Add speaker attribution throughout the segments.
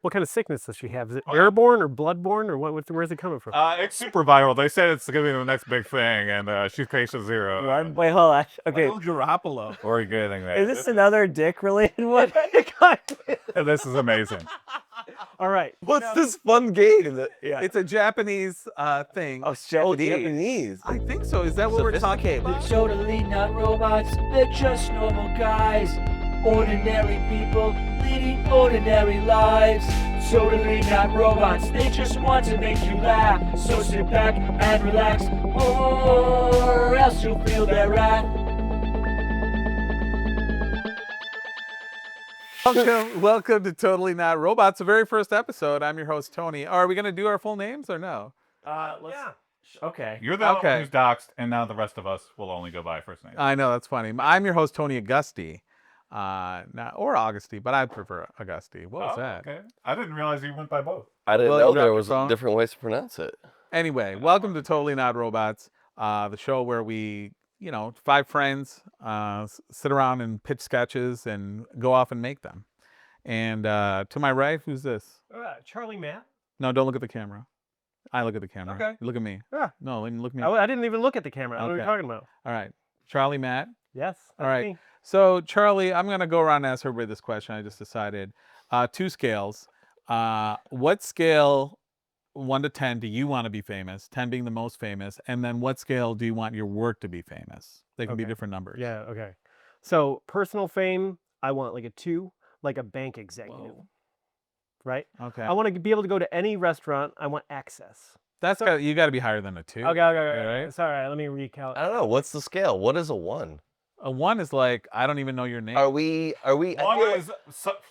Speaker 1: What kind of sickness does she have? Is it airborne or bloodborne or where's it coming from?
Speaker 2: It's super viral. They said it's going to be the next big thing, and she's patient zero.
Speaker 3: What? Wait, hold on. Okay.
Speaker 4: Garoppolo.
Speaker 2: Or are you getting that?
Speaker 3: Is this another dick-related one?
Speaker 2: This is amazing.
Speaker 1: All right.
Speaker 5: What's this fun game?
Speaker 3: Yeah.
Speaker 4: It's a Japanese thing.
Speaker 3: Oh, it's Japanese.
Speaker 4: I think so. Is that what we're talking about?
Speaker 6: Totally not robots, they're just normal guys. Ordinary people leading ordinary lives. Totally not robots, they just want to make you laugh. So sit back and relax, or else you'll feel their wrath.
Speaker 4: Welcome to Totally Not Robots, the very first episode. I'm your host, Tony. Are we going to do our full names or no?
Speaker 3: Okay.
Speaker 2: You're the one who's doxxed, and now the rest of us will only go by first name.
Speaker 4: I know, that's funny. I'm your host, Tony Augusty. Or Augusty, but I prefer Augusty. What was that?
Speaker 2: Okay. I didn't realize you went by both.
Speaker 5: I didn't
Speaker 4: Well,
Speaker 5: know
Speaker 4: you
Speaker 5: there
Speaker 4: got
Speaker 5: was
Speaker 4: your phone?
Speaker 5: different ways to pronounce it.
Speaker 4: Anyway, welcome to Totally Not Robots, the show where we, five friends sit around and pitch sketches and go off and make them. And to my right, who's this?
Speaker 1: Charlie Matt.
Speaker 4: No, don't look at the camera. I look at the camera.
Speaker 1: Okay.
Speaker 4: You look at me.
Speaker 1: Ah.
Speaker 4: No, look at me.
Speaker 1: I didn't even look at the camera. What are you
Speaker 4: Okay.
Speaker 1: talking about?
Speaker 4: All right. Charlie, Matt.
Speaker 1: Yes.
Speaker 4: All right. So, Charlie, I'm going to go around and ask everybody this question. I just decided. 2 scales. What scale, 1 to 10, do you want to be famous? 10 being the most famous. And then what scale do you want your work to be famous? They can be different numbers.
Speaker 1: Yeah, okay. So, personal fame, I want like a 2, like a bank executive.
Speaker 3: Whoa.
Speaker 1: Right?
Speaker 4: Okay.
Speaker 1: I want to be able to go to any restaurant. I want access.
Speaker 4: You got to be higher than a 2.
Speaker 1: Okay.
Speaker 4: Right?
Speaker 1: Sorry, let me recount.
Speaker 5: I don't know. What's the scale? What is a 1?
Speaker 4: A 1 is like, I don't even know your name.
Speaker 5: Are we? I
Speaker 2: One
Speaker 5: feel
Speaker 2: is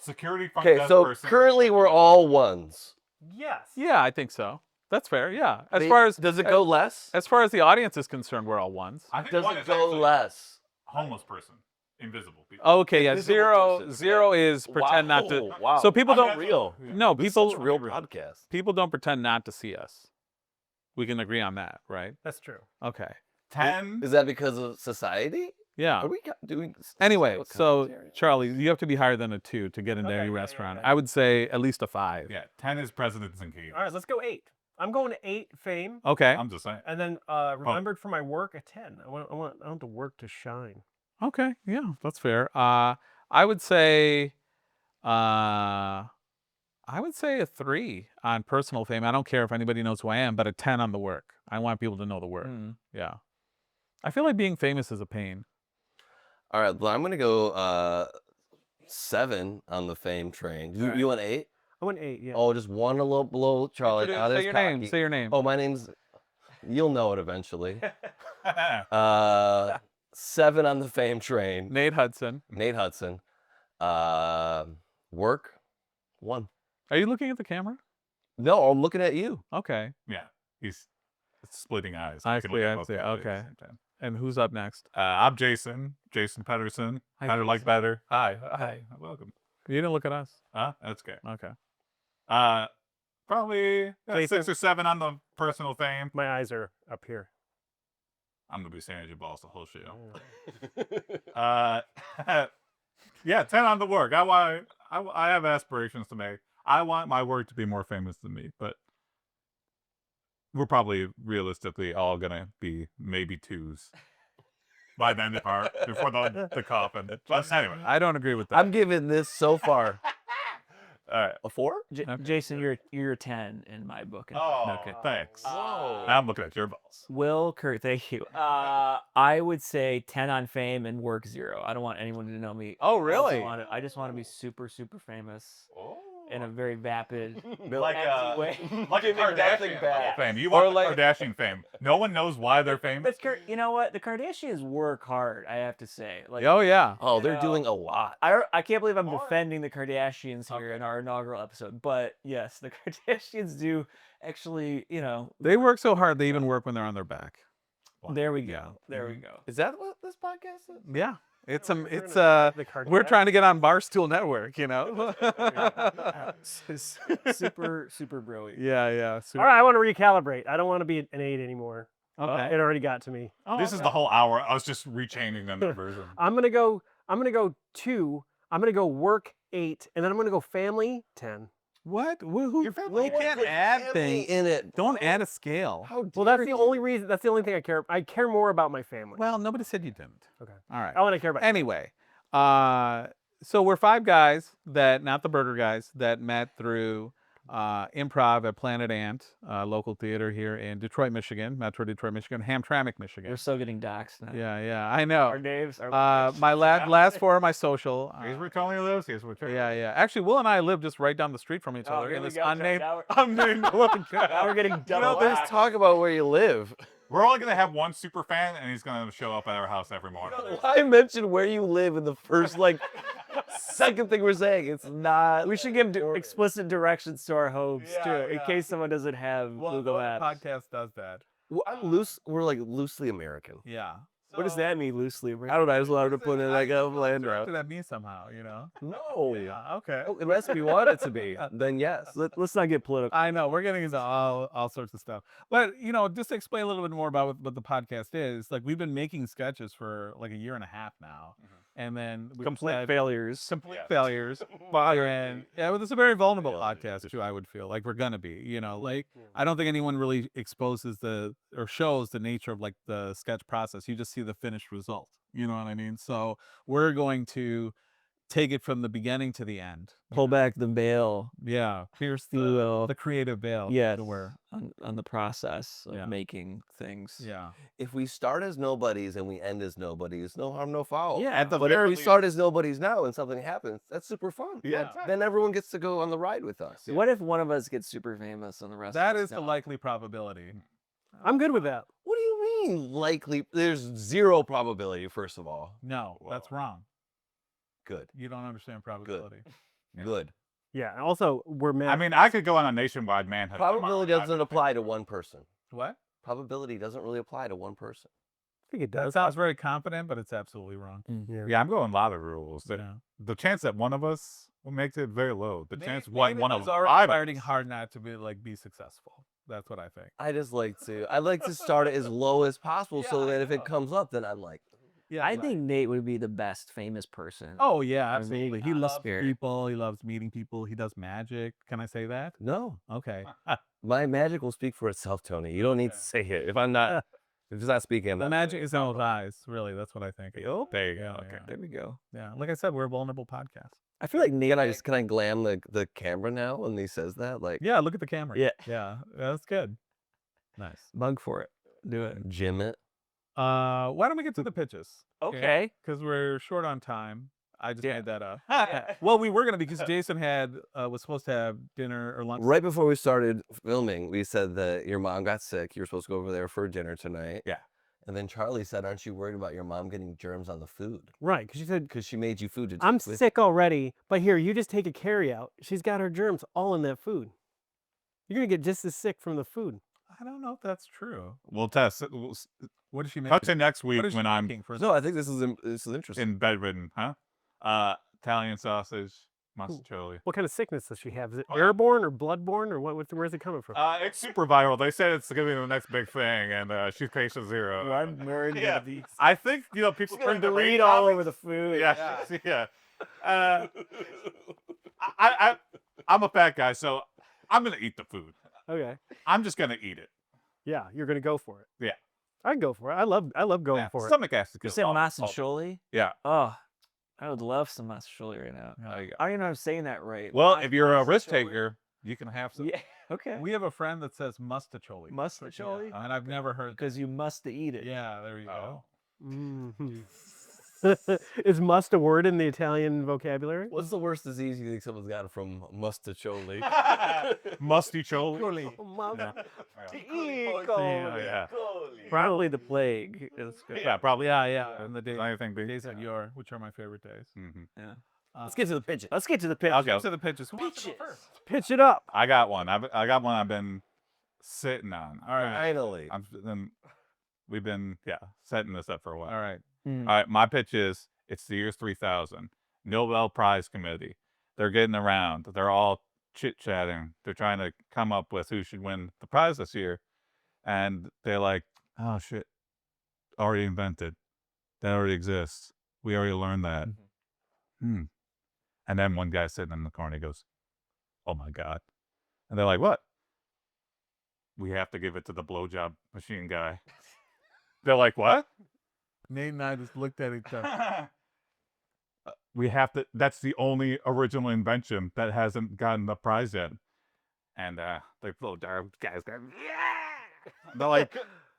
Speaker 2: security front
Speaker 5: okay,
Speaker 2: desk
Speaker 5: so
Speaker 2: person.
Speaker 5: currently we're all 1s.
Speaker 1: Yes.
Speaker 4: Yeah, I think so. That's fair. Yeah. As far as
Speaker 5: does it go less?
Speaker 4: As far as the audience is concerned, we're all 1s.
Speaker 2: I think
Speaker 5: Does
Speaker 2: one
Speaker 5: it
Speaker 2: is
Speaker 5: go
Speaker 2: actually
Speaker 5: less?
Speaker 2: homeless person, invisible people.
Speaker 4: Okay, yeah.
Speaker 5: Invisible person.
Speaker 4: Zero is pretend not to.
Speaker 5: Wow.
Speaker 4: So people
Speaker 2: I mean,
Speaker 4: don't
Speaker 2: that's
Speaker 5: real.
Speaker 4: No,
Speaker 5: This is
Speaker 4: people
Speaker 5: such a real podcast.
Speaker 4: people don't pretend not to see us. We can agree on that, right?
Speaker 1: That's true.
Speaker 4: Okay.
Speaker 2: 10.
Speaker 5: Is that because of society?
Speaker 4: Yeah.
Speaker 5: Are we doing?
Speaker 4: Anyway,
Speaker 5: what
Speaker 4: so
Speaker 5: commentary?
Speaker 4: Charlie, you have to be higher than a 2 to get into any restaurant. I would say at least a 5.
Speaker 2: Yeah, 10 is presidents and kings.
Speaker 1: All right, let's go 8. I'm going to 8 fame.
Speaker 4: Okay.
Speaker 2: I'm just saying.
Speaker 1: And then remembered for my work, a 10. I want the work to shine.
Speaker 4: Okay. Yeah, that's fair. I would say a 3 on personal fame. I don't care if anybody knows who I am, but a 10 on the work. I want people to know the work. Yeah. I feel like being famous is a pain.
Speaker 5: All right, well, I'm gonna go 7 on the fame train. You want 8?
Speaker 1: I went 8, yeah.
Speaker 5: Oh, just 1 a little below Charlie. Not
Speaker 4: Say
Speaker 5: as
Speaker 4: your name.
Speaker 5: cocky.
Speaker 4: Say your name.
Speaker 5: Oh, my name's. You'll know it eventually. 7 on the fame train.
Speaker 4: Nate Hudson.
Speaker 5: Nate Hudson. Work 1.
Speaker 4: Are you looking at the camera?
Speaker 5: No, I'm looking at you.
Speaker 4: Okay.
Speaker 2: Yeah, he's splitting eyes.
Speaker 4: I
Speaker 2: You can
Speaker 4: see,
Speaker 2: look at
Speaker 4: I
Speaker 2: both
Speaker 4: see.
Speaker 2: guys at the
Speaker 4: Okay.
Speaker 2: same time.
Speaker 4: And who's up next?
Speaker 2: I'm Jason Petterson.
Speaker 4: Hi,
Speaker 2: Better like
Speaker 4: Jason.
Speaker 2: better. Hi, welcome.
Speaker 4: You didn't look at us.
Speaker 2: That's good.
Speaker 4: Okay.
Speaker 2: Probably
Speaker 1: Jason.
Speaker 2: 6 or 7 on the personal fame.
Speaker 1: My eyes are up here.
Speaker 2: I'm gonna be staring at your balls the whole show. Yeah, 10 on the work. I have aspirations to make. I want my work to be more famous than me, but we're probably realistically all gonna be maybe 2s by the end of our before the coffin. But anyway,
Speaker 4: I don't agree with that.
Speaker 5: I'm giving this so far
Speaker 2: all right.
Speaker 5: a 4.
Speaker 3: Jason, you're a 10 in my book.
Speaker 2: Oh,
Speaker 4: Okay.
Speaker 2: thanks.
Speaker 5: Whoa.
Speaker 2: Now I'm looking at your balls.
Speaker 3: Will, Kurt, thank you. I would say 10 on fame and work 0. I don't want anyone to know me.
Speaker 4: Oh, really?
Speaker 3: I just want to be super, super famous in a very vapid,
Speaker 2: Like
Speaker 3: empty way.
Speaker 2: like a Kardashian
Speaker 5: bad.
Speaker 2: fame. You
Speaker 4: Or
Speaker 2: want
Speaker 4: like-
Speaker 2: Kardashian fame. No one knows why they're famous.
Speaker 3: But you know what? The Kardashians work hard. I have to say. Like,
Speaker 4: Oh, yeah.
Speaker 5: Oh, they're
Speaker 3: know,
Speaker 5: doing a lot.
Speaker 3: I can't believe I'm defending the Kardashians here in our inaugural episode, but yes, the Kardashians do actually.
Speaker 4: They work so hard, they even work when they're on their back.
Speaker 3: There we go.
Speaker 4: Yeah.
Speaker 3: There we go.
Speaker 5: Is that what this podcast is?
Speaker 4: Yeah. It's
Speaker 1: The
Speaker 4: we're trying to get on Barstool Network,
Speaker 3: super, super brilliant.
Speaker 4: Yeah.
Speaker 1: All right, I want to recalibrate. I don't want to be an 8 anymore.
Speaker 4: Okay.
Speaker 1: It already got to me.
Speaker 2: This is the whole hour. I was just rechanging the numbers.
Speaker 1: I'm gonna go 2. I'm gonna go work 8, and then I'm gonna go family 10.
Speaker 4: What? Who?
Speaker 2: Your family.
Speaker 4: You can't add things
Speaker 5: in it.
Speaker 4: Don't add a scale.
Speaker 5: How
Speaker 1: Well, that's
Speaker 5: dare
Speaker 1: the
Speaker 5: you.
Speaker 1: only reason. That's the only thing I care. I care more about my family.
Speaker 4: Well, nobody said you didn't.
Speaker 1: Okay.
Speaker 4: All right.
Speaker 1: I want to care about.
Speaker 4: Anyway, so we're 5 guys that, not the burger guys, that met through improv at Planet Ant, local theater here in Detroit, Michigan, Metro Detroit, Michigan, Hamtramck, Michigan.
Speaker 3: We're so getting doxxed now.
Speaker 4: Yeah, I know.
Speaker 3: Our names are.
Speaker 4: My last 4 are my social.
Speaker 2: Here's where Tony lives. Here's where Trey
Speaker 4: Yeah. Actually, Will and I live just right down the street from each
Speaker 3: Oh,
Speaker 4: other
Speaker 3: here
Speaker 4: in
Speaker 3: we
Speaker 4: this
Speaker 3: go.
Speaker 4: unnamed,
Speaker 3: Now we're-
Speaker 4: unnamed
Speaker 3: now we're getting double.
Speaker 5: There's talk about where you live.
Speaker 2: We're only gonna have one super fan, and he's gonna show up at our house every morning.
Speaker 5: I mentioned where you live in the first second thing we're saying. It's not.
Speaker 3: We should give explicit directions to our homes
Speaker 4: Yeah,
Speaker 3: too, in
Speaker 4: yeah.
Speaker 3: case someone doesn't have Google Maps.
Speaker 4: podcast does that.
Speaker 5: We're like loosely American.
Speaker 4: Yeah.
Speaker 3: What does that mean, loosely?
Speaker 5: I don't know. I just wanted to put in like a land
Speaker 4: What
Speaker 5: route.
Speaker 4: did that mean somehow? You know.
Speaker 5: No.
Speaker 4: Yeah. Okay.
Speaker 5: Unless we want it to be, then yes.
Speaker 3: Let's not get political.
Speaker 4: I know we're getting into all sorts of stuff, but just to explain a little bit more about what the podcast is. Like, we've been making sketches for like a year and a half now, and then we
Speaker 3: Complete failures.
Speaker 4: complete failures. And yeah, well, it's a very vulnerable podcast too. I would feel like we're gonna be. Like, I don't think anyone really exposes or shows the nature of like the sketch process. You just see the finished result. You know what I mean? So we're going to take it from the beginning to the end.
Speaker 3: Pull back the veil.
Speaker 4: Yeah, pierce
Speaker 3: The
Speaker 4: the creative veil.
Speaker 3: yes,
Speaker 4: to wear.
Speaker 3: on the process of
Speaker 4: Yeah.
Speaker 3: making things.
Speaker 4: Yeah.
Speaker 5: If we start as nobodies and we end as nobodies, no harm, no foul.
Speaker 3: Yeah,
Speaker 2: At the
Speaker 5: But if
Speaker 2: very
Speaker 5: we
Speaker 2: least-
Speaker 5: start as nobodies now and something happens, that's super fun.
Speaker 2: Yeah.
Speaker 5: Then everyone gets to go on the ride with us.
Speaker 3: What if one of us gets super famous and the rest?
Speaker 4: That
Speaker 3: of us
Speaker 4: is the
Speaker 3: don't?
Speaker 4: likely probability.
Speaker 1: I'm good with that.
Speaker 5: What do you mean likely? There's zero probability, first of all.
Speaker 4: No, that's wrong.
Speaker 5: Good.
Speaker 4: You don't understand probability.
Speaker 5: Good.
Speaker 1: Yeah. And also, we're mad.
Speaker 2: I mean, I could go on a nationwide manhunt.
Speaker 5: Probability
Speaker 2: tomorrow.
Speaker 5: doesn't apply to one person.
Speaker 4: What?
Speaker 5: Probability doesn't really apply to one person.
Speaker 1: I think it
Speaker 4: That
Speaker 1: does.
Speaker 4: sounds very confident, but it's absolutely wrong.
Speaker 1: Yeah.
Speaker 2: Yeah, I'm going a lot of rules.
Speaker 4: Yeah.
Speaker 2: The chance that one of us will make it very low. The chance
Speaker 4: Maybe
Speaker 2: one
Speaker 4: those
Speaker 2: of
Speaker 4: are
Speaker 2: five
Speaker 4: fighting
Speaker 2: of us-
Speaker 4: hard not to be successful. That's what I think.
Speaker 5: I like to start it as low as possible so
Speaker 4: Yeah, I
Speaker 5: that if
Speaker 4: know.
Speaker 5: it comes up, then I'm like,
Speaker 4: Yeah.
Speaker 3: I think Nate would be the best famous person.
Speaker 4: Oh yeah,
Speaker 3: I mean,
Speaker 4: absolutely. He
Speaker 3: out of
Speaker 4: loves
Speaker 3: spirit.
Speaker 4: people. He loves meeting people. He does magic. Can I say that?
Speaker 5: no,
Speaker 4: Okay.
Speaker 5: my magic will speak for itself, Tony. You don't need to say it. If it's not speaking, I'm
Speaker 4: The
Speaker 5: not
Speaker 4: magic is in those eyes. Really, that's what I think.
Speaker 2: There you go.
Speaker 4: Yeah,
Speaker 2: Okay.
Speaker 4: yeah.
Speaker 3: There we go.
Speaker 4: Yeah. Like I said, we're a vulnerable podcast.
Speaker 3: I feel like Nate.
Speaker 5: Can I glam the camera now when he says that? Like,
Speaker 4: Yeah. Look at the camera.
Speaker 3: Yeah.
Speaker 4: Yeah. That's good. Nice.
Speaker 3: bug for it. Do it.
Speaker 5: Jim it.
Speaker 4: Why don't we get to the pitches?
Speaker 3: Okay.
Speaker 4: Because we're short on time. I just made that up. Well, we were gonna because Jason was supposed to have dinner or lunch.
Speaker 5: Right before we started filming, we said that your mom got sick. You were supposed to go over there for dinner tonight.
Speaker 2: Yeah.
Speaker 5: And then Charlie said, "Aren't you worried about your mom getting germs on the food?
Speaker 1: Right. Because she said,
Speaker 5: Because she made you food to
Speaker 1: I'm
Speaker 5: with."
Speaker 1: sick already, but here, you just take a carry out. She's got her germs all in that food. You're going to get just as sick from the food.
Speaker 4: I don't know if that's true.
Speaker 2: We'll test.
Speaker 4: What does she make?
Speaker 2: Cut to next
Speaker 4: What
Speaker 2: week
Speaker 4: is she
Speaker 2: when I'm
Speaker 4: making for
Speaker 5: No, I think this is interesting.
Speaker 2: in bedridden, huh? Italian sausage, mozzarella.
Speaker 1: What kind of sickness does she have? Is it
Speaker 2: Oh.
Speaker 1: airborne or bloodborne or where's it coming from?
Speaker 2: It's super viral. They said it's gonna be the next big thing, and she's patient zero.
Speaker 3: I'm worried
Speaker 2: Yeah.
Speaker 3: about these.
Speaker 2: I think people turn the
Speaker 3: Delete all over the food.
Speaker 2: Yeah, yeah. I'm a fat guy, so I'm gonna eat the food.
Speaker 1: Okay.
Speaker 2: I'm just gonna eat it.
Speaker 1: Yeah, you're going to go for it.
Speaker 2: Yeah.
Speaker 1: I'd go for it. I love going
Speaker 2: Yeah,
Speaker 1: for it.
Speaker 2: stomach acid.
Speaker 3: You
Speaker 2: kills
Speaker 3: said
Speaker 2: all-
Speaker 3: masticholi?
Speaker 2: Yeah.
Speaker 3: Oh, I would love some masticholi right now.
Speaker 2: There you go.
Speaker 3: I don't even know if I'm saying that right.
Speaker 2: Well, if you're a risk taker, you can have some.
Speaker 3: Yeah. Okay.
Speaker 4: We have a friend that says mustacholi.
Speaker 3: Mustacholi?
Speaker 4: And I've never heard.
Speaker 3: Because you must eat it.
Speaker 4: Yeah, there you go.
Speaker 1: Mhm. Is must a word in the Italian vocabulary?
Speaker 5: What's the worst disease you think someone's got from mustacholi?
Speaker 2: Musty choli.
Speaker 3: Yeah. Probably the plague. Is good.
Speaker 2: Yeah, probably.
Speaker 4: Yeah. And the days,
Speaker 2: I think
Speaker 4: days at your, which are my favorite days.
Speaker 2: Mhm.
Speaker 5: Let's get to the pitches.
Speaker 3: Let's get to the pitch.
Speaker 2: Okay.
Speaker 4: Up to the pitches. Who wants to go first?
Speaker 1: Pitch it up.
Speaker 2: I got one. I got one. I've been sitting on. All right.
Speaker 5: Finally.
Speaker 2: We've been setting this up for a while.
Speaker 4: All right.
Speaker 2: All right, my pitch is it's the year 3000. Nobel Prize Committee. They're getting around. They're all chit-chatting. They're trying to come up with who should win the prize this year. And they're like, oh, shit. Already invented. That already exists. We already learned that. And then one guy sitting in the corner, he goes, oh my God. And they're like, what? We have to give it to the blowjob machine guy. They're like, what?
Speaker 4: Nate and I just looked at each other.
Speaker 2: We have to, that's the only original invention that hasn't gotten the prize yet. And the blowjob guys go, yeah. They're like,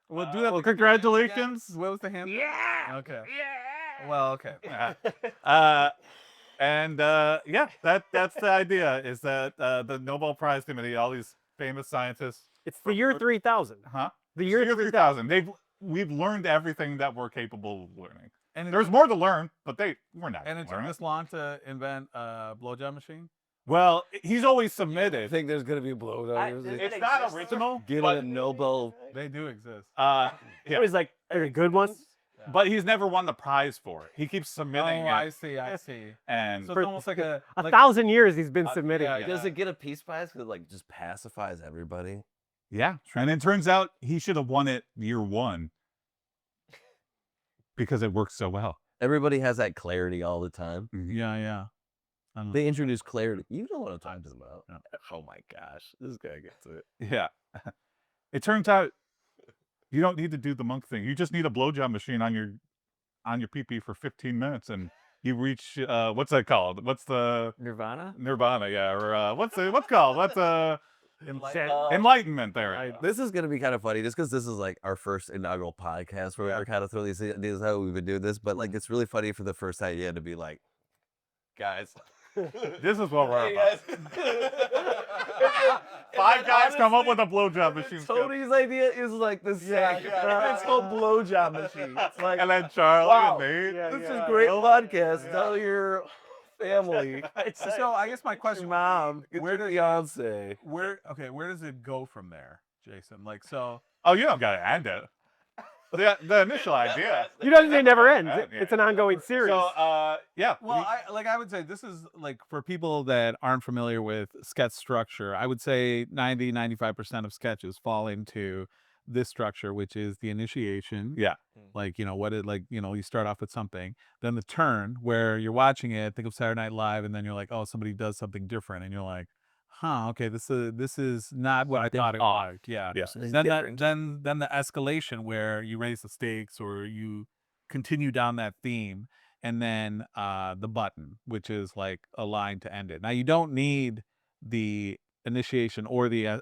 Speaker 4: Well, do that.
Speaker 2: well, congratulations.
Speaker 4: What was the hand?
Speaker 2: Yeah.
Speaker 4: Okay. Well, okay.
Speaker 2: Yeah, that's the idea, is that the Nobel Prize Committee, all these famous scientists,
Speaker 1: It's the year 3000.
Speaker 2: huh?
Speaker 1: The
Speaker 2: It's
Speaker 1: year
Speaker 2: 3000. We've learned everything that we're capable of learning.
Speaker 4: And it
Speaker 2: There's
Speaker 4: took-
Speaker 2: more to learn, but we're not.
Speaker 4: And it took
Speaker 2: learning.
Speaker 4: this long to invent a blowjob machine.
Speaker 2: Well, he's always
Speaker 5: I
Speaker 2: submitted.
Speaker 5: think there's gonna be blowjobs.
Speaker 2: It's not original,
Speaker 5: Get
Speaker 2: but
Speaker 5: a Nobel.
Speaker 4: They do exist.
Speaker 2: yeah.
Speaker 1: It was like, are there good ones?
Speaker 2: But he's never won the prize for it. He keeps submitting
Speaker 4: Oh,
Speaker 2: it,
Speaker 4: I see. I see.
Speaker 2: and
Speaker 4: So it's almost like a
Speaker 1: 1,000 years he's been submitting.
Speaker 4: yeah,
Speaker 5: Does it get a peace prize? Because it like just pacifies everybody.
Speaker 2: yeah. And it turns out he should have won it year one because it works so well.
Speaker 5: Everybody has that clarity all the time.
Speaker 4: Yeah, yeah.
Speaker 5: They introduce clarity. You know what I'm talking about.
Speaker 4: Yeah.
Speaker 5: Oh my gosh, this guy gets it.
Speaker 2: Yeah. It turns out you don't need to do the monk thing. You just need a blowjob machine on your pee-pee for 15 minutes and you reach what's that called? What's the
Speaker 3: Nirvana?
Speaker 2: Nirvana, yeah, or what's called? What's enlightenment there.
Speaker 5: This is gonna be kind of funny, just because this is like our first inaugural podcast where we're kind of throwing these ideas how we've been doing this. But like, it's really funny for the first idea to be like, guys,
Speaker 2: This is what we're about. 5 guys come up with a blowjob machine.
Speaker 5: Tony's idea is like the same. It's called blowjob machine. It's like,
Speaker 2: And then Charlie
Speaker 5: wow,
Speaker 2: and Nate.
Speaker 5: this is great podcast. Tell your family,
Speaker 4: So I guess my question,
Speaker 5: mom,
Speaker 4: where
Speaker 5: your
Speaker 4: does
Speaker 5: fiance.
Speaker 4: where does it go from there, Jason? Like, so
Speaker 2: Oh, you don't gotta end it. The initial idea.
Speaker 1: You know, they never end.
Speaker 2: Yeah.
Speaker 1: It's an ongoing series.
Speaker 2: So yeah.
Speaker 4: well, I would say this is like for people that aren't familiar with sketch structure, I would say 95% of sketches fall into this structure, which is the initiation.
Speaker 2: Yeah.
Speaker 4: Like, you start off with something, then the turn where you're watching it, think of Saturday Night Live, and then you're like, oh, somebody does something different, and you're like, huh, okay, this is not what I thought it was. Yeah.
Speaker 2: Yeah.
Speaker 4: Then the escalation where you raise the stakes or you continue down that theme, and then the button, which is like a line to end it. Now you don't need the initiation or the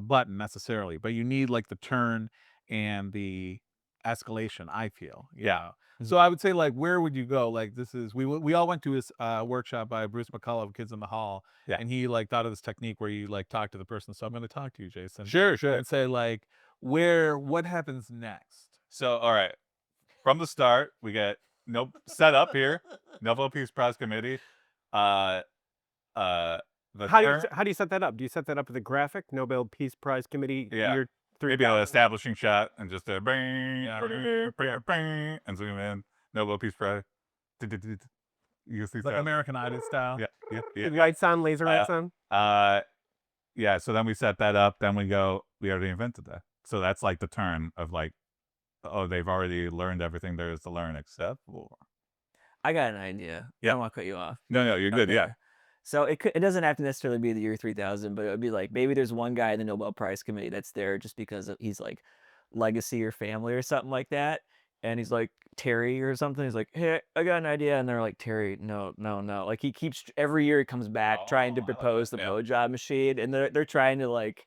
Speaker 4: button necessarily, but you need like the turn and the escalation, I feel.
Speaker 2: Yeah.
Speaker 4: So I would say, like, where would you go? Like, this is we all went to his workshop by Bruce McCullough of Kids in the Hall,
Speaker 2: Yeah.
Speaker 4: and he like thought of this technique where you like talk to the person. So I'm going to talk to you, Jason.
Speaker 2: Sure.
Speaker 4: And say like, what happens next?
Speaker 2: So all right. From the start, we get set up here. Nobel Peace Prize Committee. The
Speaker 1: how
Speaker 2: turn-
Speaker 1: do you set that up? Do you set that up with a graphic? Nobel Peace Prize Committee
Speaker 2: Yeah.
Speaker 1: year
Speaker 2: maybe an
Speaker 1: 3000?
Speaker 2: establishing shot and just a bang, bang, and zoom in. Nobel Peace Prize. You see
Speaker 4: Like
Speaker 2: that?
Speaker 4: American Idol style.
Speaker 2: Yeah.
Speaker 1: Lights on, laser lights on.
Speaker 2: Yeah. So then we set that up. Then we go. We already invented that. So that's like the turn of like, oh, they've already learned everything there is to learn except for.
Speaker 3: I got an idea.
Speaker 2: Yeah.
Speaker 3: I don't want to cut you off.
Speaker 2: No, you're good.
Speaker 3: Okay.
Speaker 2: Yeah.
Speaker 3: So it doesn't have to necessarily be the year 3000, but it would be like maybe there's one guy in the Nobel Prize Committee that's there just because he's like legacy or family or something like that. And he's like Terry or something. He's like, hey, I got an idea. And they're like, Terry, no. Like he keeps every year he comes back trying to
Speaker 2: Oh, I like
Speaker 3: propose
Speaker 2: that,
Speaker 3: the
Speaker 2: yeah.
Speaker 3: blowjob machine. And they're trying to like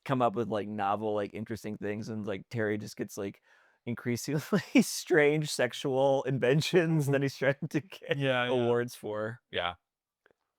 Speaker 3: come up with like novel, like interesting things. And like Terry just gets like increasingly strange sexual inventions that he's trying to get
Speaker 4: Yeah.
Speaker 3: awards for.
Speaker 2: Yeah.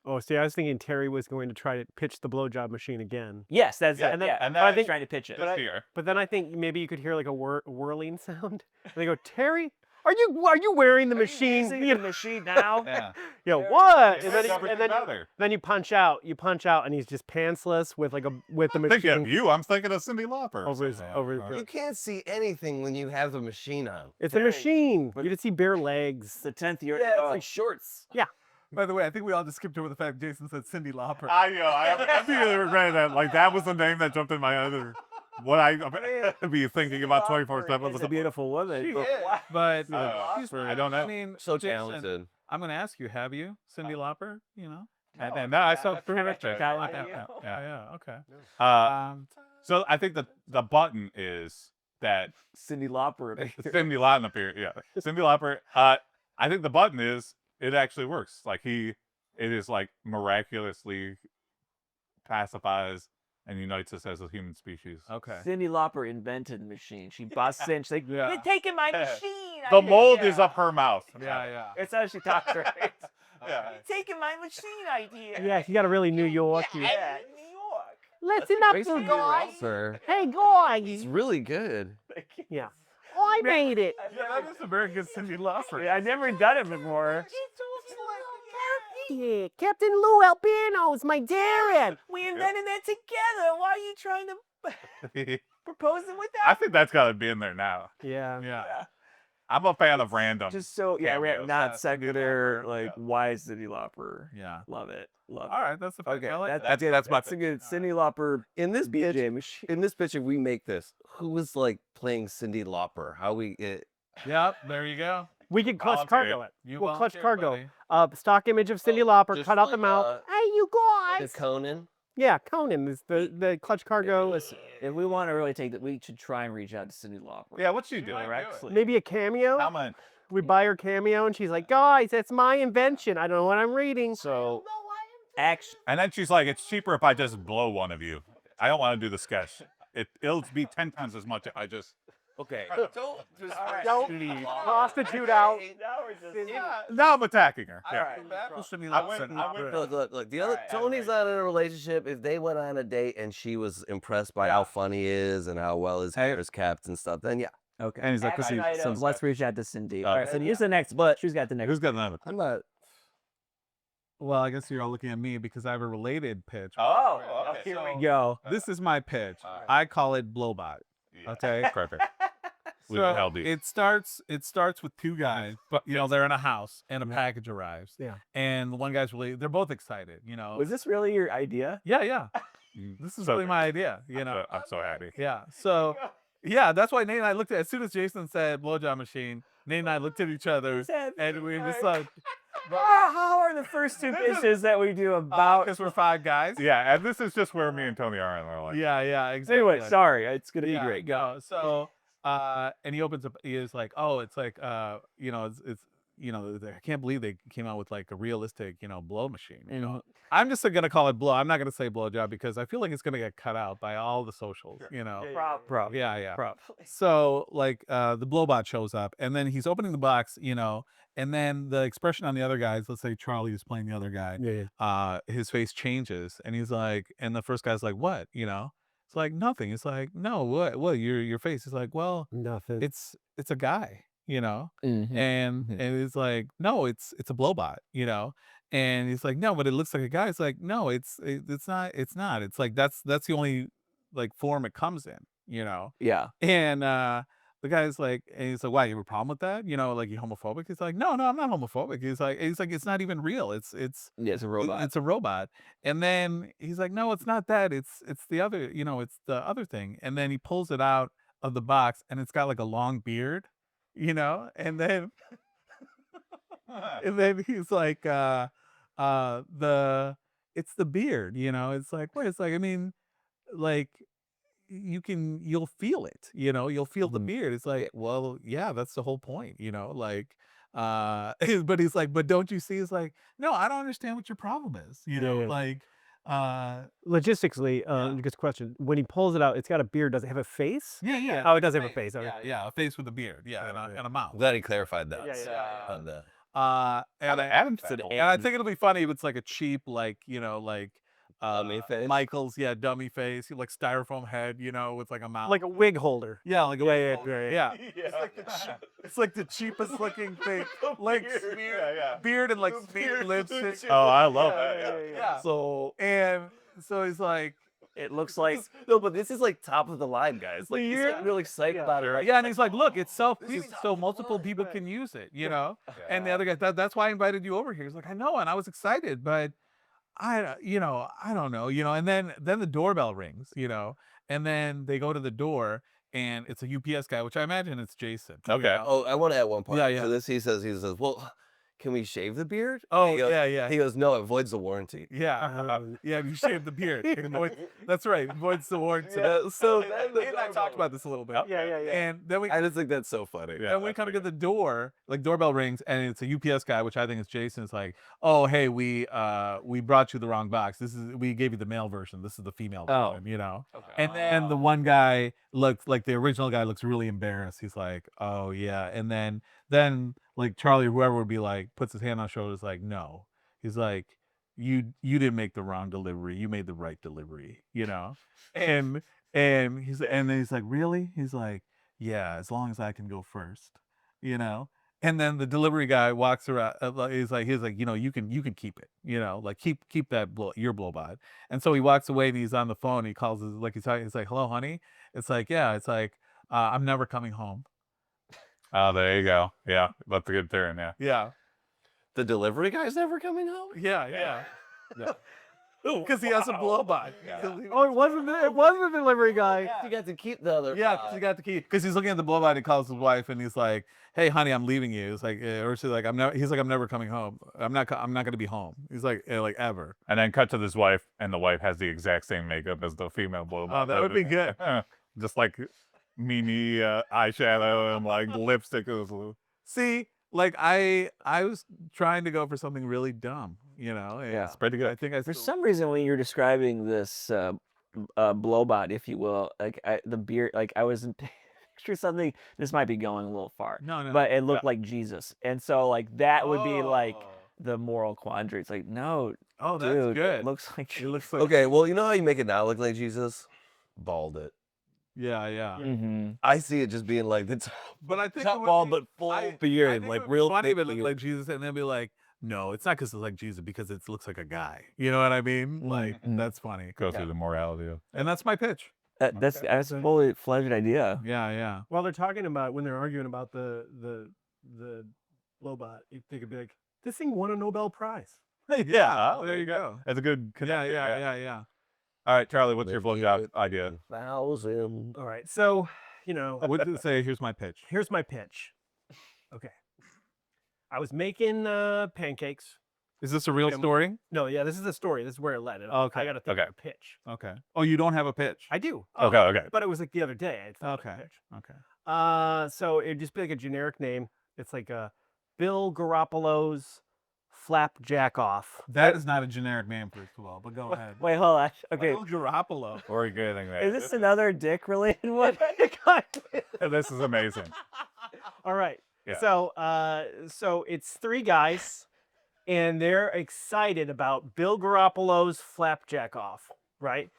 Speaker 1: Oh, see, I was thinking Terry was going to try to pitch the blowjob machine again.
Speaker 3: Yes, that's
Speaker 2: Yeah,
Speaker 3: and
Speaker 2: and
Speaker 3: then,
Speaker 2: then-
Speaker 3: yeah,
Speaker 2: and
Speaker 3: but I
Speaker 2: that-
Speaker 3: think trying to pitch it.
Speaker 2: Just here.
Speaker 1: But then I think maybe you could hear like a whirling sound. And they go, Terry, are you wearing the machine?
Speaker 3: Using
Speaker 1: You
Speaker 3: the
Speaker 1: know,
Speaker 3: machine now.
Speaker 2: Yeah.
Speaker 1: you know, what?
Speaker 2: It
Speaker 1: And
Speaker 2: makes
Speaker 1: then,
Speaker 2: everything
Speaker 1: and
Speaker 2: better.
Speaker 1: then you punch out, and he's just pantsless with like with the
Speaker 2: I'm thinking of
Speaker 1: machine
Speaker 2: you. I'm thinking of Cyndi Lauper.
Speaker 1: over his
Speaker 2: Yeah.
Speaker 1: over.
Speaker 5: You can't see anything when you have the machine on.
Speaker 1: It's a machine. You just see bare legs.
Speaker 3: It's the 10th year.
Speaker 5: Yeah, it's like shorts.
Speaker 4: By the way, I think we all just skipped over the fact Jason said Cyndi Lauper.
Speaker 2: I know. I feel regret that. Like that was the name that jumped in my other. What I be thinking about 24/7.
Speaker 3: It's a beautiful woman.
Speaker 4: But
Speaker 2: I don't know.
Speaker 4: I mean,
Speaker 5: So
Speaker 4: Jason,
Speaker 5: talented.
Speaker 4: I'm going to ask you, have you, Cyndi Lauper? You know,
Speaker 2: And I saw terrific. I like that. Yeah. Okay. So I think the button is that
Speaker 3: Cyndi Lauper.
Speaker 2: Cyndi Lauper appear. Yeah, Cyndi Lauper. I think the button is it actually works. Like it is like miraculously pacifies and unites us as a human species.
Speaker 4: Okay.
Speaker 3: Cyndi Lauper invented the machine. She busts in. She's like,
Speaker 2: Yeah.
Speaker 3: "You're taking my machine."
Speaker 2: The mold is up her mouth.
Speaker 4: Yeah.
Speaker 3: That's how she talks, right?
Speaker 2: Yeah.
Speaker 3: You're taking my machine idea.
Speaker 1: Yeah, she got a really New York.
Speaker 3: Yeah, New York.
Speaker 1: Listen
Speaker 5: That's
Speaker 1: up,
Speaker 5: a
Speaker 1: you
Speaker 5: great
Speaker 1: guys.
Speaker 5: sir.
Speaker 1: Hey,
Speaker 5: It's
Speaker 1: guys.
Speaker 5: really good.
Speaker 1: Yeah. I made it.
Speaker 2: Yeah, that is a very good Cyndi Lauper.
Speaker 3: I've never done it before.
Speaker 1: Yeah, Captain Lou Albano is my dad.
Speaker 3: We invented that together. Why are you trying to propose it without?
Speaker 2: I think that's got to be in there now.
Speaker 1: Yeah.
Speaker 2: Yeah. I'm a fan of random.
Speaker 3: Just so
Speaker 2: cameos.
Speaker 3: not secular. Like, why is Cyndi Lauper?
Speaker 4: Yeah.
Speaker 3: Love it. Love
Speaker 4: All right, that's a
Speaker 5: Okay,
Speaker 4: I like
Speaker 3: That's
Speaker 5: that's my
Speaker 3: That's a good Cyndi Lauper
Speaker 5: in this pitch.
Speaker 3: BJ machine.
Speaker 5: In this pitch, if we make this, who was like playing Cyndi Lauper? How we
Speaker 4: Yep, there you go.
Speaker 1: We can clutch
Speaker 2: Volunteer.
Speaker 1: cargo it.
Speaker 4: You
Speaker 1: We'll clutch
Speaker 4: volunteer,
Speaker 1: cargo.
Speaker 4: buddy.
Speaker 1: Stock image of Cyndi Lauper,
Speaker 5: just
Speaker 1: cut out the
Speaker 5: like,
Speaker 1: mouth. Hey, you
Speaker 5: the
Speaker 1: guys.
Speaker 5: Conan?
Speaker 1: Yeah, Conan is the clutch cargo.
Speaker 3: Listen, if we want to really take that, we should try and reach out to Cyndi Lauper.
Speaker 2: Yeah, what you do?
Speaker 3: directly.
Speaker 1: Maybe a cameo.
Speaker 2: How much?
Speaker 1: We buy her cameo, and she's like, "Guys, that's my invention. I don't know what I'm reading."
Speaker 3: So, action.
Speaker 2: And then she's like, "It's cheaper if I just blow one of you. I don't want to do the sketch. It'll be 10 times as much if I just."
Speaker 5: Okay.
Speaker 1: Don't prostitute out.
Speaker 2: Now I'm attacking her.
Speaker 3: All
Speaker 2: Yeah.
Speaker 3: right.
Speaker 2: I win.
Speaker 5: Look. The other
Speaker 3: Alright,
Speaker 5: Tony's not in a relationship. If they went on a date and she was impressed by how funny he is and how well his hair is kept and stuff, then yeah.
Speaker 3: Okay.
Speaker 2: And he's like,
Speaker 3: Action items. Let's reach out to Cyndi. All
Speaker 2: Okay.
Speaker 3: right. So here's the next. But she's got the next.
Speaker 2: Who's got another?
Speaker 5: I'm not.
Speaker 4: Well, I guess you're all looking at me because I have a related pitch.
Speaker 3: Oh, here we go.
Speaker 4: This is my pitch.
Speaker 2: Alright.
Speaker 4: I call it Blowbot. Okay.
Speaker 2: Perfect. We
Speaker 4: So
Speaker 2: held these.
Speaker 4: it starts with two guys, but they're in a house and a package arrives.
Speaker 1: Yeah.
Speaker 4: And the one guy's they're both excited,
Speaker 3: Was this really your idea?
Speaker 4: Yeah. This is
Speaker 2: So
Speaker 4: really
Speaker 2: good.
Speaker 4: my idea,
Speaker 2: I'm so happy.
Speaker 4: Yeah. So yeah, that's why Nate and I looked at as soon as Jason said blowjob machine, Nate and I looked at each other and we just like
Speaker 3: How are the first two pitches that we do about?
Speaker 4: because we're five guys.
Speaker 2: Yeah, and this is just where me and Tony are in our life.
Speaker 4: Yeah, exactly.
Speaker 3: Anyway, sorry. It's gonna be
Speaker 4: Yeah,
Speaker 3: great. Go.
Speaker 4: no, so and he opens up he is like, oh, it's like it's I can't believe they came out with like a realistic, blow machine. I'm just gonna call it blow. I'm not gonna say blowjob because I feel like it's gonna get cut out by all the socials,
Speaker 3: Prop.
Speaker 4: Yeah.
Speaker 3: Prop.
Speaker 4: So like the blowbot shows up and then he's opening the box, and then the expression on the other guys, let's say Charlie is playing the other guy, his face changes and he's like, and the first guy's like, what? It's like nothing. It's like, no, what? Your face is like, well,
Speaker 1: Nothing.
Speaker 4: it's a guy,
Speaker 3: Mhm.
Speaker 4: and it's like, no, it's a blowbot, and he's like, no, but it looks like a guy. It's like, no, it's not. It's like that's the only like form it comes in,
Speaker 3: Yeah.
Speaker 4: and the guy's like, and he's like, why, you have a problem with that? Like you homophobic? He's like, no, I'm not homophobic. He's like, it's not even real. It's
Speaker 3: Yeah, it's a robot.
Speaker 4: it's a robot. And then he's like, no, it's not that. It's the other, it's the other thing. And then he pulls it out of the box and it's got like a long beard, and then he's like, it's the beard, it's like, wait, it's like, I mean, like you'll feel it, you'll feel the beard. It's like, well, yeah, that's the whole point, like, but he's like, but don't you see? It's like, no, I don't understand what your problem is, like,
Speaker 1: Logistically, just a question. When he pulls it out, it's got a beard. Does it have a face?
Speaker 4: yeah.
Speaker 1: Oh, it does have a face. Okay.
Speaker 4: Yeah, a face with a beard, and a mouth.
Speaker 5: I'm glad he clarified that.
Speaker 1: Yeah.
Speaker 5: On the-
Speaker 4: And
Speaker 2: Adam
Speaker 3: said
Speaker 2: said,
Speaker 3: and
Speaker 4: I think it'll be funny if it's like a cheap, like,
Speaker 5: Dummy face?
Speaker 4: Michael's, dummy face, like styrofoam head, with like a mouth.
Speaker 1: Like a wig holder.
Speaker 4: yeah, like a
Speaker 1: Yeah.
Speaker 4: It's like the cheapest looking thing, like beard and like smeared lips.
Speaker 2: "Oh, I love that."
Speaker 4: Yeah. So he's like,
Speaker 3: It looks like
Speaker 5: No, but this is like top of the line, guys. Like, he's
Speaker 1: You're-
Speaker 5: really psyched about it. Right?
Speaker 4: yeah, and he's like, look, it's self-cleaning, so multiple people can use it, And the other guy, that's why I invited you over here. He's like, I know, and I was excited, but I don't know, and then the doorbell rings, and then they go to the door, and it's a UPS guy, which I imagine it's Jason.
Speaker 2: Okay.
Speaker 5: Oh, I want to add one part.
Speaker 4: Yeah.
Speaker 5: So this, he says, well, can we shave the beard?
Speaker 4: Oh,
Speaker 5: He goes,
Speaker 4: yeah.
Speaker 5: He goes, no, it voids the warranty.
Speaker 4: Yeah, you shave the beard. That's right. It voids the warranty.
Speaker 5: So
Speaker 4: And
Speaker 5: then
Speaker 4: he and I talked about this a little bit.
Speaker 1: Yeah.
Speaker 4: And then we
Speaker 5: I just think that's so funny.
Speaker 2: Yeah.
Speaker 4: and we come to the door, like doorbell rings, and it's a UPS guy, which I think is Jason. It's like, oh hey, we brought you the wrong box. We gave you the male version. This is the female version, you know. And then the one guy looks like the original guy looks really embarrassed. He's like, oh yeah. And then like Charlie or whoever would be like, puts his hand on his shoulders, like, no. He's like, you didn't make the wrong delivery. You made the right delivery, you know. And then he's like, really? He's like, yeah, as long as I can go first, you know. And then the delivery guy walks around. He's like, you know, you can keep it, you know, like keep that your blowbot. And so he walks away and he's on the phone. He calls his he's like, hello, honey. It's like, yeah. It's like, I'm never coming home.
Speaker 2: Oh, there you go. Yeah, that's a good turn. Yeah.
Speaker 4: Yeah,
Speaker 5: The delivery guy's never coming home?
Speaker 4: yeah. Because he has a blowbot.
Speaker 1: Oh, it wasn't the delivery guy.
Speaker 5: You got to keep the other.
Speaker 4: Yeah, because he got the key. Because he's looking at the blowbot. He calls his wife and he's like, "Hey, honey, I'm leaving you." It's like, or she's like, "I'm never." He's like, "I'm never coming home. I'm not going to be home." He's like ever.
Speaker 2: And then cut to his wife, and the wife has the exact same makeup as the female blowbot.
Speaker 4: Oh, that would be good.
Speaker 2: Just like Mimi eyeshadow and like lipstick.
Speaker 4: See, like I was trying to go for something really dumb, you know.
Speaker 3: Yeah.
Speaker 2: It's pretty good.
Speaker 4: I think I
Speaker 3: For
Speaker 4: still-
Speaker 3: some reason, when you're describing this blowbot, if you will, like the beard, like I was picture something. This might be going a little far,
Speaker 4: No.
Speaker 3: but it looked like Jesus, and so like that would be like
Speaker 4: Oh.
Speaker 3: the moral quandary. It's like, no,
Speaker 4: Oh, that's
Speaker 3: dude,
Speaker 4: good.
Speaker 3: it looks like
Speaker 4: It looks like
Speaker 5: Okay, well, you know how you make it not look like Jesus? Bald it.
Speaker 4: yeah.
Speaker 3: Mm-hmm.
Speaker 5: I see it just being like the
Speaker 4: But I think
Speaker 5: top
Speaker 4: it would
Speaker 5: bald,
Speaker 4: be-
Speaker 5: but full
Speaker 4: I
Speaker 5: beard,
Speaker 4: think it
Speaker 5: like
Speaker 4: would be
Speaker 5: real
Speaker 4: funny
Speaker 5: thick
Speaker 4: if it looked
Speaker 5: beard.
Speaker 4: like Jesus, and they'll be like, no, it's not because it's like Jesus, because it looks like a guy. You know what I mean? Like that's funny.
Speaker 2: Go through the morality of.
Speaker 4: And that's my pitch.
Speaker 3: That's a fully fledged idea.
Speaker 4: Yeah.
Speaker 1: While they're talking about when they're arguing about the Lobot, you think it'd be like, this thing won a Nobel Prize.
Speaker 4: Yeah. There you go.
Speaker 2: That's a good.
Speaker 4: Yeah.
Speaker 2: All right, Charlie, what's your blowjob idea?
Speaker 5: 1,000.
Speaker 1: All right, so
Speaker 4: What did it say? Here's my pitch.
Speaker 1: here's my pitch. Okay, I was making pancakes.
Speaker 4: Is this a real story?
Speaker 1: No, yeah, this is the story. This is where it led.
Speaker 4: Okay,
Speaker 1: I got to think
Speaker 2: okay.
Speaker 1: of a pitch.
Speaker 4: Okay. Oh, you don't have a pitch?
Speaker 1: I do.
Speaker 2: Okay.
Speaker 1: But it was like the other day. I thought of a
Speaker 4: Okay.
Speaker 1: pitch.
Speaker 4: Okay.
Speaker 1: So it'd just be like a generic name. It's like Bill Garoppolo's Flapjack Off.
Speaker 4: That is not a generic name, first of all, but go ahead.
Speaker 3: Wait, hold on. Okay,
Speaker 4: Bill Garoppolo.
Speaker 2: Or you getting that?
Speaker 3: is this another dick related one?
Speaker 2: This is amazing.
Speaker 1: All right.
Speaker 2: Yeah.
Speaker 1: So it's three guys, and they're excited about Bill Garoppolo's Flapjack Off, right?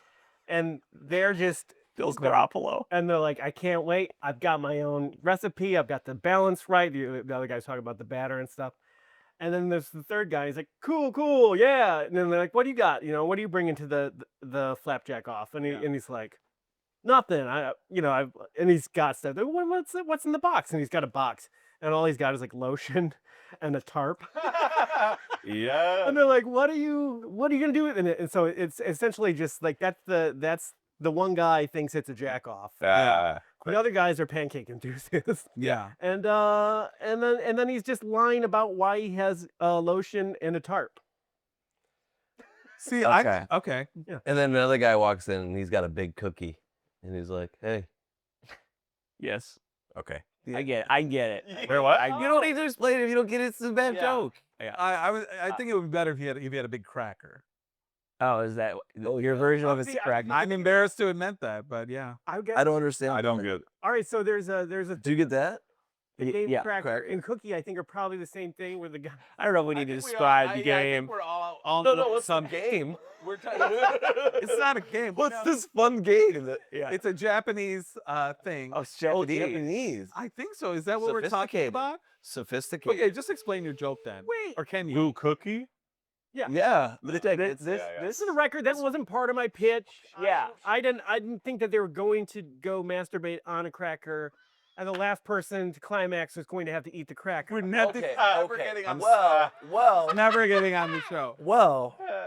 Speaker 1: And they're just
Speaker 3: Bill Garoppolo.
Speaker 1: and they're like, I can't wait. I've got my own recipe. I've got the balance right. The other guy's talking about the batter and stuff. And then there's the third guy. He's like, cool, yeah. And then they're like, what do you got? What are you bringing to the Flapjack Off? And he's like, nothing. And he's got stuff. What's in the box? And he's got a box, and all he's got is like lotion and a tarp.
Speaker 2: Yeah.
Speaker 1: And they're like, what are you gonna do with it? And so it's essentially just like that's the one guy thinks it's a jack off. The other guys are pancake enthusiasts.
Speaker 4: Yeah.
Speaker 1: And then he's just lying about why he has lotion and a tarp.
Speaker 4: See,
Speaker 3: Okay.
Speaker 4: okay.
Speaker 5: And then another guy walks in and he's got a big cookie. And he's like, hey.
Speaker 3: Yes,
Speaker 5: Okay.
Speaker 3: I get it.
Speaker 2: Wait, what?
Speaker 5: You don't need to explain it if you don't get it. It's a bad
Speaker 3: Yeah.
Speaker 5: joke.
Speaker 4: I think it would be better if you had a big cracker.
Speaker 3: Oh, is that your version of a
Speaker 1: See,
Speaker 3: crack?
Speaker 4: I'm embarrassed to admit that, but yeah.
Speaker 1: I
Speaker 5: don't understand.
Speaker 2: I don't get.
Speaker 1: All right, so there's a
Speaker 5: Do you get that?
Speaker 1: game
Speaker 3: Yeah,
Speaker 1: cracker and cookie. I think are probably the same thing. Where the guy.
Speaker 3: I don't know if we need to describe the game.
Speaker 5: we're all
Speaker 4: What's
Speaker 5: some game?
Speaker 4: We're it's not a game.
Speaker 5: What's this fun game?
Speaker 3: Yeah.
Speaker 4: It's a Japanese thing.
Speaker 3: Oh, it's
Speaker 5: Oh,
Speaker 3: Japanese.
Speaker 5: Japanese.
Speaker 4: I think so. Is that what we're talking
Speaker 5: Sophisticated.
Speaker 4: about?
Speaker 5: Sophisticated.
Speaker 4: Okay, just explain your joke then.
Speaker 1: Wait.
Speaker 4: Or can you?
Speaker 2: Blue cookie?
Speaker 5: Yeah.
Speaker 1: This
Speaker 2: yeah.
Speaker 1: is a record. That wasn't part of my pitch.
Speaker 3: Yeah.
Speaker 1: I didn't think that they were going to go masturbate on a cracker, and the last person to climax was going to have to eat the cracker.
Speaker 4: We're never,
Speaker 5: Okay.
Speaker 4: never
Speaker 5: okay.
Speaker 4: getting on the
Speaker 5: Well,
Speaker 4: never getting on the show.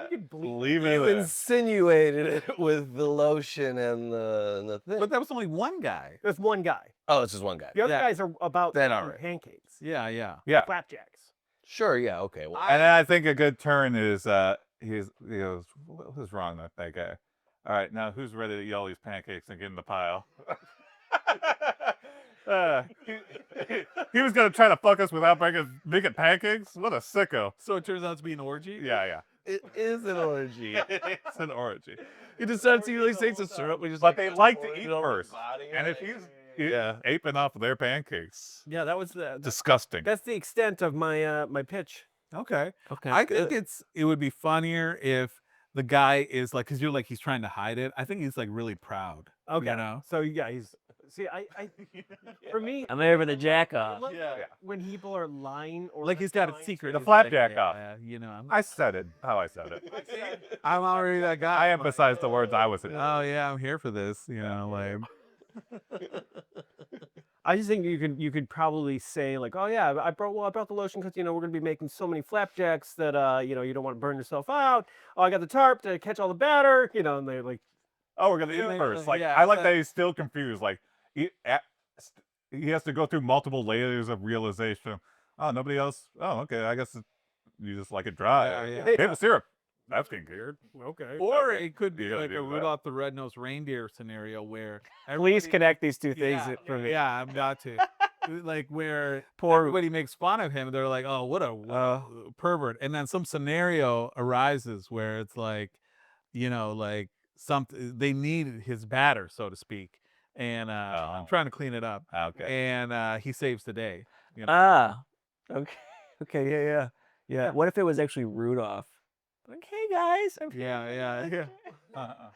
Speaker 1: You could bleep.
Speaker 2: Leave me
Speaker 5: you
Speaker 2: there.
Speaker 5: insinuated it with the lotion and the thing.
Speaker 4: But that was only one guy.
Speaker 1: That's one guy.
Speaker 5: Oh, it's just one guy.
Speaker 1: The other
Speaker 4: Yeah.
Speaker 1: guys are about
Speaker 5: Then all right.
Speaker 1: pancakes,
Speaker 4: Yeah.
Speaker 1: flapjacks.
Speaker 5: Sure, yeah, okay. Well,
Speaker 2: And then I think a good turn is he goes, who's wrong with that guy? All right, now who's ready to eat all these pancakes and get in the pile? He was gonna try to fuck us without making pancakes. What a sicko!
Speaker 4: So it turns out to be an orgy.
Speaker 2: Yeah.
Speaker 5: it is an orgy.
Speaker 2: It's an orgy.
Speaker 5: He just starts eating like steaks and syrup. We just
Speaker 2: But they like to eat
Speaker 5: it over his
Speaker 2: first,
Speaker 5: body,
Speaker 2: and if
Speaker 5: like-
Speaker 2: he's
Speaker 5: Yeah.
Speaker 2: aping off of their pancakes,
Speaker 1: Yeah, that was the
Speaker 2: disgusting.
Speaker 1: that's the extent of my my pitch.
Speaker 4: Okay.
Speaker 3: Okay.
Speaker 4: I think it would be funnier if the guy is like, because you're like he's trying to hide it. I think he's like really proud.
Speaker 1: Okay,
Speaker 4: You know.
Speaker 1: so yeah, he's see, I for me,
Speaker 3: I'm there for the jack
Speaker 1: I
Speaker 3: off.
Speaker 1: love when people are lying or
Speaker 4: Like he's got a
Speaker 1: lying.
Speaker 4: secret.
Speaker 2: The
Speaker 4: He's
Speaker 2: flapjack
Speaker 4: like,
Speaker 2: off.
Speaker 4: You know.
Speaker 2: I said it how I said it.
Speaker 4: I'm already that guy.
Speaker 2: I emphasized the words I was saying.
Speaker 4: Oh yeah, I'm here for this. You know, like.
Speaker 1: I just think you could probably say like, oh yeah, I brought the lotion because we're gonna be making so many flapjacks that you don't want to burn yourself out. Oh, I got the tarp to catch all the batter, and they're like,
Speaker 2: Oh, we're gonna eat
Speaker 4: Yeah,
Speaker 2: first. Like
Speaker 4: yeah,
Speaker 2: I like that he's still confused. Like he has to go through multiple layers of realization. Oh, nobody else. Oh, okay. I guess you just like it dry.
Speaker 4: Yeah.
Speaker 2: Hey, the syrup. That's getting weird.
Speaker 1: okay.
Speaker 4: Or it could be
Speaker 2: You gotta
Speaker 4: like a
Speaker 2: do that.
Speaker 4: Rudolph the Red-Nosed Reindeer scenario where
Speaker 3: Please
Speaker 4: everybody-
Speaker 3: connect these two things
Speaker 4: Yeah,
Speaker 3: for me.
Speaker 4: Yeah, I'm got to. Like where
Speaker 3: Poor-
Speaker 4: everybody makes fun of him. They're like, "Oh, what a pervert!" And then some scenario arises where it's like, like they need his batter, so to speak. And I'm trying to clean it up.
Speaker 2: Okay.
Speaker 4: And he saves the day.
Speaker 3: Ah. Okay. Okay. Yeah. What if it was actually Rudolph? Like, hey guys.
Speaker 4: Yeah.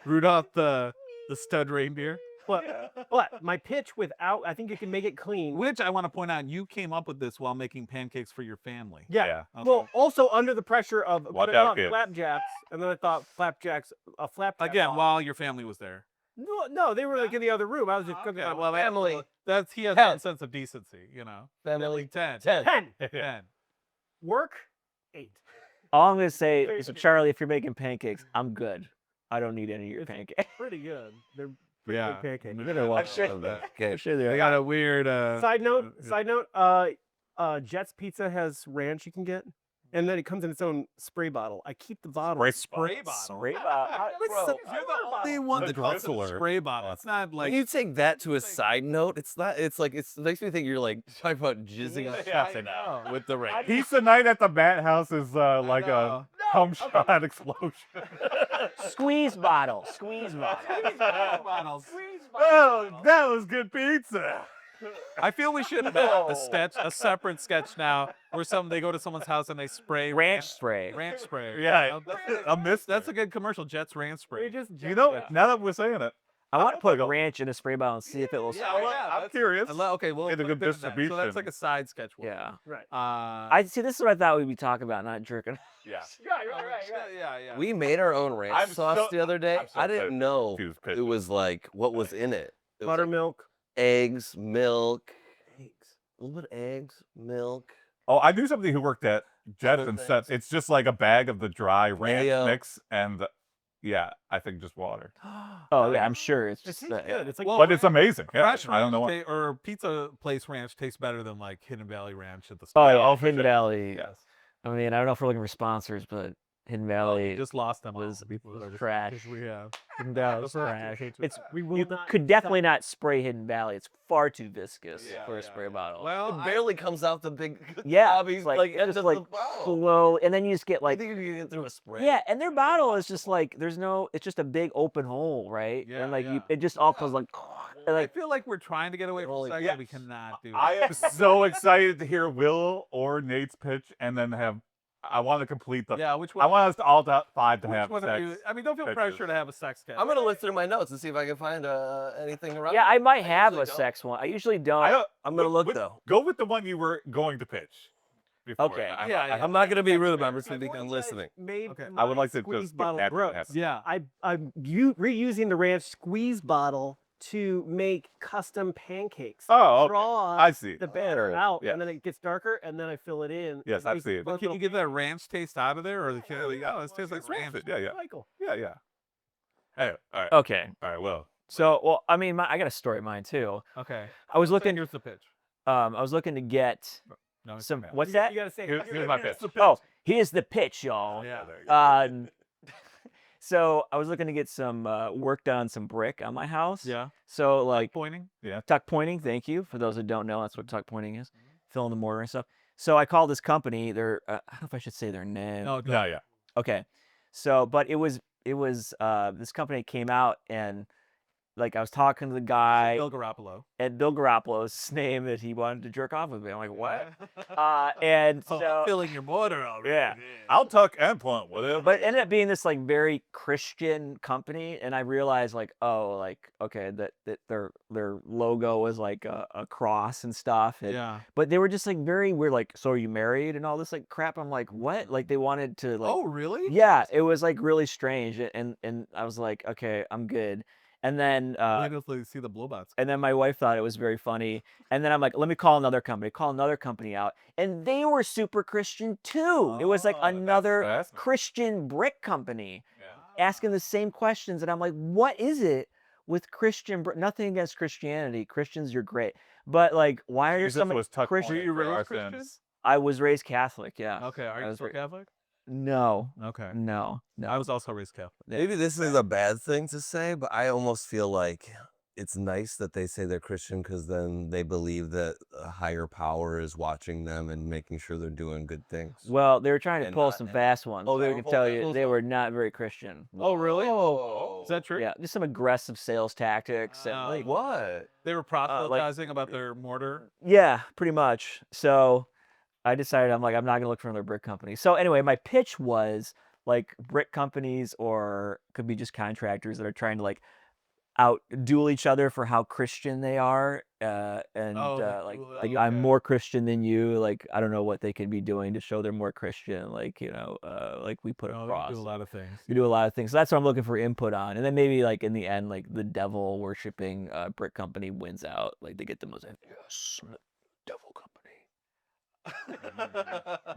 Speaker 4: Rudolph the stud reindeer.
Speaker 1: But my pitch without, I think you can make it clean.
Speaker 4: Which I want to point out, you came up with this while making pancakes for your family.
Speaker 1: Yeah.
Speaker 2: Yeah.
Speaker 1: Well, also under the pressure of
Speaker 2: Watch
Speaker 1: I
Speaker 2: out,
Speaker 1: thought
Speaker 2: kids.
Speaker 1: flapjacks, and then I thought a flapjack.
Speaker 4: Again,
Speaker 1: off.
Speaker 4: while your family was there.
Speaker 1: No, they were like in the other room. I was just cooking.
Speaker 4: Okay,
Speaker 1: on
Speaker 4: well,
Speaker 5: Family.
Speaker 4: that's he has
Speaker 5: 10.
Speaker 4: some sense of decency,
Speaker 5: Family
Speaker 4: 10.
Speaker 5: 10.
Speaker 1: 10 work 8.
Speaker 3: All I'm gonna say is, Charlie, if you're making pancakes, I'm good. I don't need any of your
Speaker 1: It's
Speaker 3: pancakes.
Speaker 1: Pretty good. They're
Speaker 4: Yeah.
Speaker 1: good pancakes.
Speaker 5: I'm gonna watch
Speaker 3: sure-
Speaker 5: some of that.
Speaker 3: I'm
Speaker 5: Okay.
Speaker 3: sure
Speaker 4: They
Speaker 3: they're.
Speaker 4: got a weird
Speaker 1: Side note. Jet's Pizza has ranch you can get, and then it comes in its own spray bottle. I keep the bottle.
Speaker 4: spray bottle.
Speaker 3: Spray bottle.
Speaker 5: Bro,
Speaker 4: You're the only one
Speaker 2: The
Speaker 4: that drops a
Speaker 2: guzzler.
Speaker 4: spray bottle. It's not like
Speaker 5: when you take that to a side note, it's not. It's like it makes me think you're like talking about jizzing on
Speaker 2: Yeah,
Speaker 5: pizza
Speaker 4: I
Speaker 5: now
Speaker 4: know.
Speaker 5: with the ring.
Speaker 2: Pizza night at the Matt House is like a cum shot explosion.
Speaker 3: Squeeze bottle. Squeeze bottle.
Speaker 2: Oh, that was good pizza.
Speaker 4: I feel we should have a separate sketch now, where they go to someone's house and they spray
Speaker 3: Ranch spray.
Speaker 4: Ranch spray.
Speaker 2: Yeah, I missed
Speaker 4: That's a good commercial. Jets ranch spray.
Speaker 2: now that we're saying it,
Speaker 3: I want to put ranch in a spray bottle and see if it will.
Speaker 2: I'm curious.
Speaker 4: Okay, well,
Speaker 2: It's a
Speaker 4: put
Speaker 2: good
Speaker 4: a pin in that. So that's
Speaker 2: distribution.
Speaker 4: like a side sketch one.
Speaker 3: Yeah.
Speaker 1: Right.
Speaker 3: I see. This is what I thought we'd be talking about, not jerking.
Speaker 2: Yeah.
Speaker 4: Yeah.
Speaker 5: We made our own ranch
Speaker 2: I'm
Speaker 5: sauce
Speaker 2: so-
Speaker 5: the other day.
Speaker 2: I'm so
Speaker 5: I didn't know
Speaker 2: confused,
Speaker 5: it
Speaker 2: Pitcher.
Speaker 5: was like what was in it. It was like
Speaker 1: Buttermilk.
Speaker 5: eggs, milk, a little bit of eggs, milk.
Speaker 2: Oh, I knew somebody who worked at Jets
Speaker 5: Other
Speaker 2: and said
Speaker 5: things.
Speaker 2: it's just like a bag of the dry ranch
Speaker 5: Mayo.
Speaker 2: mix and I think just water.
Speaker 3: Oh yeah, I'm sure it's
Speaker 1: It
Speaker 3: just.
Speaker 1: tastes good. It's like
Speaker 2: But it's amazing. Yeah,
Speaker 4: Fresh
Speaker 2: I don't know
Speaker 4: ranch
Speaker 2: what.
Speaker 4: or pizza place ranch tastes better than like Hidden Valley Ranch at the
Speaker 3: Oh
Speaker 4: store.
Speaker 3: yeah, Hidden Valley.
Speaker 2: Yes.
Speaker 3: I mean, I don't know if we're looking for sponsors, but Hidden Valley
Speaker 4: Just lost them.
Speaker 3: was
Speaker 4: all.
Speaker 3: trash.
Speaker 4: We have.
Speaker 3: Hidden Valley
Speaker 4: That's
Speaker 3: was
Speaker 4: right.
Speaker 3: trash. It's
Speaker 1: we will
Speaker 3: you
Speaker 1: not
Speaker 3: could definitely not spray Hidden Valley. It's far too viscous
Speaker 4: Yeah,
Speaker 3: for a
Speaker 4: yeah,
Speaker 3: spray
Speaker 4: yeah.
Speaker 3: bottle.
Speaker 4: Well,
Speaker 5: It barely comes out the big.
Speaker 3: yeah,
Speaker 5: gobbies,
Speaker 3: it's like
Speaker 5: it's
Speaker 3: just like
Speaker 5: the bottle.
Speaker 3: slow, and then you just get
Speaker 5: I
Speaker 3: like
Speaker 5: think you can get through a spray.
Speaker 3: yeah, and their bottle is just like it's just a big open hole, right?
Speaker 4: Yeah,
Speaker 3: and like
Speaker 4: yeah.
Speaker 3: it just all comes like and
Speaker 4: I
Speaker 3: like
Speaker 4: feel like we're trying to get away from
Speaker 5: Only-
Speaker 4: sex,
Speaker 2: Yeah.
Speaker 4: but we cannot do it.
Speaker 2: I am so excited to hear Will or Nate's pitch, and then I want to complete the.
Speaker 4: Yeah, which one?
Speaker 2: I want us all five to
Speaker 4: which
Speaker 2: have
Speaker 4: one
Speaker 2: sex.
Speaker 4: of you? I mean, don't feel
Speaker 2: pitches.
Speaker 4: pressure to have a sex sketch.
Speaker 5: I'm gonna look through my notes and see if I can find anything around.
Speaker 3: yeah, I
Speaker 5: it.
Speaker 3: might have
Speaker 5: usually
Speaker 3: a
Speaker 5: don't.
Speaker 3: sex one. I usually don't.
Speaker 2: I don't,
Speaker 5: I'm gonna look though.
Speaker 2: Go with the one you were going to pitch. Before.
Speaker 3: Okay.
Speaker 4: Yeah.
Speaker 5: I'm not gonna be rude about it. Because I'm listening.
Speaker 1: Made
Speaker 4: Okay.
Speaker 2: I would
Speaker 1: my
Speaker 2: like to
Speaker 1: squeeze
Speaker 2: just
Speaker 1: bottle
Speaker 2: that
Speaker 1: gross.
Speaker 2: happen.
Speaker 4: Yeah.
Speaker 1: I'm reusing the ranch squeeze bottle to make custom pancakes.
Speaker 2: Oh, okay.
Speaker 1: Draw
Speaker 2: I see.
Speaker 1: the batter out,
Speaker 2: Yes.
Speaker 1: and then it gets darker, and then I fill it in.
Speaker 2: Yes,
Speaker 1: and
Speaker 2: I
Speaker 1: make
Speaker 2: see it.
Speaker 1: one
Speaker 4: But can you
Speaker 1: little
Speaker 4: get that ranch taste out of there, or the this tastes like
Speaker 2: It's
Speaker 4: ranch?
Speaker 2: rancid. Yeah.
Speaker 1: cycle.
Speaker 2: Yeah. Hey, all right.
Speaker 3: Okay,
Speaker 2: All right. Well,
Speaker 3: so well, I mean, I got a story of mine too.
Speaker 4: Okay.
Speaker 3: I was looking.
Speaker 4: Here's the pitch.
Speaker 3: I was looking to get
Speaker 4: No, it's
Speaker 3: some
Speaker 4: okay.
Speaker 3: what's that?
Speaker 1: You gotta say.
Speaker 2: Here's my pitch.
Speaker 3: Oh, here's the pitch, y'all.
Speaker 4: Yeah.
Speaker 3: So I was looking to get some work done, some brick on my house.
Speaker 4: Yeah.
Speaker 3: So like
Speaker 4: Pointing.
Speaker 2: Yeah.
Speaker 3: tuck pointing. Thank you for those that don't know. That's what tuck pointing is. Filling the mortar and stuff. So I called this company. They're I don't know if I should say their name.
Speaker 4: No,
Speaker 2: No, yeah.
Speaker 3: Okay. So, but it was this company came out and like I was talking to the guy
Speaker 4: Bill Garoppolo.
Speaker 3: and Bill Garoppolo's name that he wanted to jerk off with me. I'm like, what? And so
Speaker 4: Filling your mortar already.
Speaker 3: yeah.
Speaker 2: I'll tuck and point with it.
Speaker 3: But it ended up being this like very Christian company, and I realized like, oh, like okay, that their logo was like a cross and stuff. And,
Speaker 4: Yeah.
Speaker 3: But they were just like very weird, like, so are you married and all this like crap. I'm like, what? Like they wanted to like,
Speaker 4: Oh, really?
Speaker 3: yeah, it was like really strange, and I was like, okay, I'm good. And then
Speaker 4: Wait until you see the blowbouts.
Speaker 3: and then my wife thought it was very funny. And then I'm like, let me call another company. Call another company out. And they were super Christian too. It was like
Speaker 2: Oh, that's
Speaker 3: another
Speaker 2: fascinating.
Speaker 3: Christian brick company
Speaker 2: Yeah.
Speaker 3: asking the same questions. And I'm like, what is it with Christian nothing against Christianity. Christians, you're great. But like, why are there so many Christian?
Speaker 4: Were you raised
Speaker 2: our
Speaker 4: Christian?
Speaker 2: sins.
Speaker 3: I was raised Catholic, yeah.
Speaker 4: Okay. Are
Speaker 3: I
Speaker 4: you
Speaker 3: was
Speaker 4: still
Speaker 3: ra-
Speaker 4: Catholic?
Speaker 3: No.
Speaker 4: Okay.
Speaker 3: No.
Speaker 4: I was also raised Catholic.
Speaker 5: Maybe this is a bad thing to say, but I almost feel like it's nice that they say they're Christian because then they believe that a higher power is watching them and making sure they're doing good things.
Speaker 3: Well, they were trying to
Speaker 5: And
Speaker 3: pull
Speaker 5: not-
Speaker 3: some fast ones.
Speaker 5: Oh, they
Speaker 3: I
Speaker 5: were
Speaker 3: can
Speaker 5: pulling
Speaker 3: tell
Speaker 5: fast
Speaker 3: you
Speaker 5: ones?
Speaker 3: they were not very Christian.
Speaker 4: Oh, really?
Speaker 5: Oh,
Speaker 4: Is that true?
Speaker 3: Yeah, just some aggressive sales tactics and like
Speaker 5: what?
Speaker 4: They were proselytizing about their mortar.
Speaker 3: yeah, pretty much. So I decided I'm not gonna look for another brick company. So anyway, my pitch was like brick companies or could be just contractors that are trying to like out duel each other for how Christian they are. And
Speaker 4: Oh,
Speaker 3: like I'm more Christian than you. Like I don't know what they could be doing to show they're more Christian. Like like we put a
Speaker 4: Oh,
Speaker 3: cross.
Speaker 4: they do a lot of things.
Speaker 3: We do a lot of things. So that's what I'm looking for input on. And then maybe like in the end, like the devil worshipping brick company wins out. Like they get the most yes, devil company.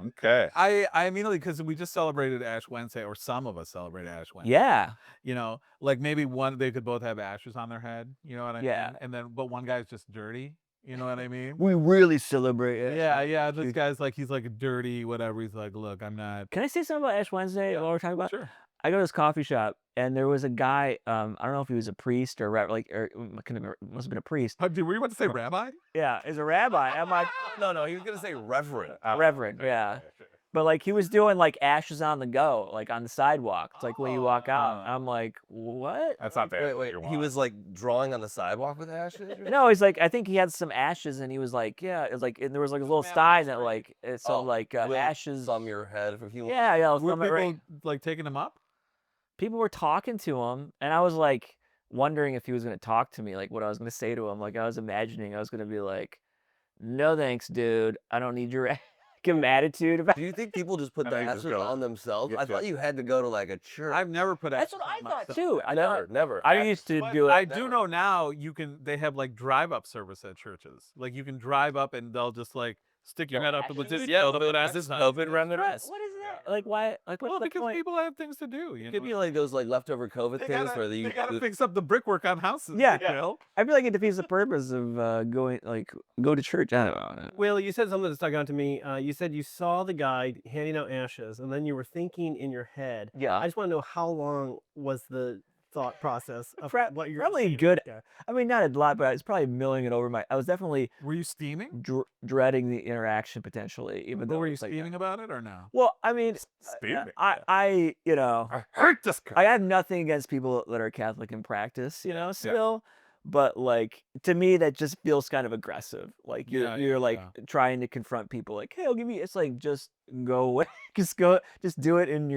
Speaker 2: Okay.
Speaker 4: I immediately because we just celebrated Ash Wednesday, or some of us celebrated Ash Wednesday.
Speaker 3: Yeah.
Speaker 4: You know, like maybe they could both have ashes on their head. You know what I
Speaker 3: Yeah.
Speaker 4: mean? And then, but one guy's just dirty. You know what I mean?
Speaker 3: We really celebrate it.
Speaker 4: Yeah. This guy's like he's like dirty, whatever. He's like, look, I'm not.
Speaker 3: Can I say something about Ash Wednesday? While we're talking about?
Speaker 4: Sure.
Speaker 3: I go to this coffee shop and there was a guy. I don't know if he was a priest or must have been a priest.
Speaker 4: Were you about to say rabbi?
Speaker 3: Yeah, he's a rabbi. I'm like
Speaker 5: No, he was gonna say reverend.
Speaker 3: reverend. Yeah. But like he was doing like ashes on the go, like on the sidewalk. It's like when you walk out. I'm like, what?
Speaker 2: That's not bad.
Speaker 5: Wait, he was like drawing on the sidewalk with ashes?
Speaker 3: No, he's like, I think he had some ashes, and he was like, yeah, it was like, and there was like a little sign that like, it's some like
Speaker 5: with
Speaker 3: ashes.
Speaker 5: on your head for healing.
Speaker 3: Yeah,
Speaker 4: Were
Speaker 3: some right-
Speaker 4: people like taking him up?
Speaker 3: people were talking to him, and I was like wondering if he was gonna talk to me, like what I was gonna say to him. Like I was imagining I was gonna be like, no thanks, dude. I don't need your give him attitude about.
Speaker 5: Do you think people just put
Speaker 2: I
Speaker 5: the
Speaker 2: think it's
Speaker 5: ashes
Speaker 2: good.
Speaker 5: on themselves?
Speaker 2: Yeah,
Speaker 5: I thought
Speaker 2: yeah.
Speaker 5: you had to go to like a church.
Speaker 4: I've never put.
Speaker 3: That's
Speaker 4: ashes
Speaker 3: what I
Speaker 4: on
Speaker 3: thought
Speaker 4: myself.
Speaker 3: too.
Speaker 5: never.
Speaker 3: I used to do it.
Speaker 4: I do know now you can. They have like drive-up service at churches. Like you can drive up and they'll just like stick your head up and
Speaker 3: ashes?
Speaker 4: they'll put ashes on.
Speaker 3: What is that? Like why? Like what's
Speaker 4: Well,
Speaker 3: the
Speaker 4: because
Speaker 3: point?
Speaker 4: people have things to do. You
Speaker 5: It could
Speaker 4: know?
Speaker 5: be like those like leftover COVID
Speaker 4: They
Speaker 5: things
Speaker 4: gotta,
Speaker 5: where you
Speaker 4: they gotta fix up the brickwork on houses.
Speaker 3: Yeah.
Speaker 4: You know?
Speaker 3: I feel like it defeats the purpose of going go to church. I don't know.
Speaker 1: Will, you said something that stuck out to me. You said you saw the guy handing out ashes, and then you were thinking in your head.
Speaker 3: Yeah.
Speaker 1: I just want to know how long was the thought process of what you're
Speaker 3: Probably
Speaker 1: saying.
Speaker 3: good.
Speaker 1: Yeah.
Speaker 3: I mean, not a lot, but it's probably milling it over my. I was definitely
Speaker 4: Were you steaming?
Speaker 3: dreading the interaction potentially, even
Speaker 4: But
Speaker 3: though
Speaker 4: were you
Speaker 3: it's like
Speaker 4: steaming about it or no?
Speaker 3: well, I mean,
Speaker 2: Steaming,
Speaker 3: I
Speaker 2: I hate this guy.
Speaker 3: I have nothing against people that are Catholic in practice, still. But like to me, that just feels kind of aggressive. Like you're like trying to confront people. Like, hey, I'll give you. It's like just go away. just do it in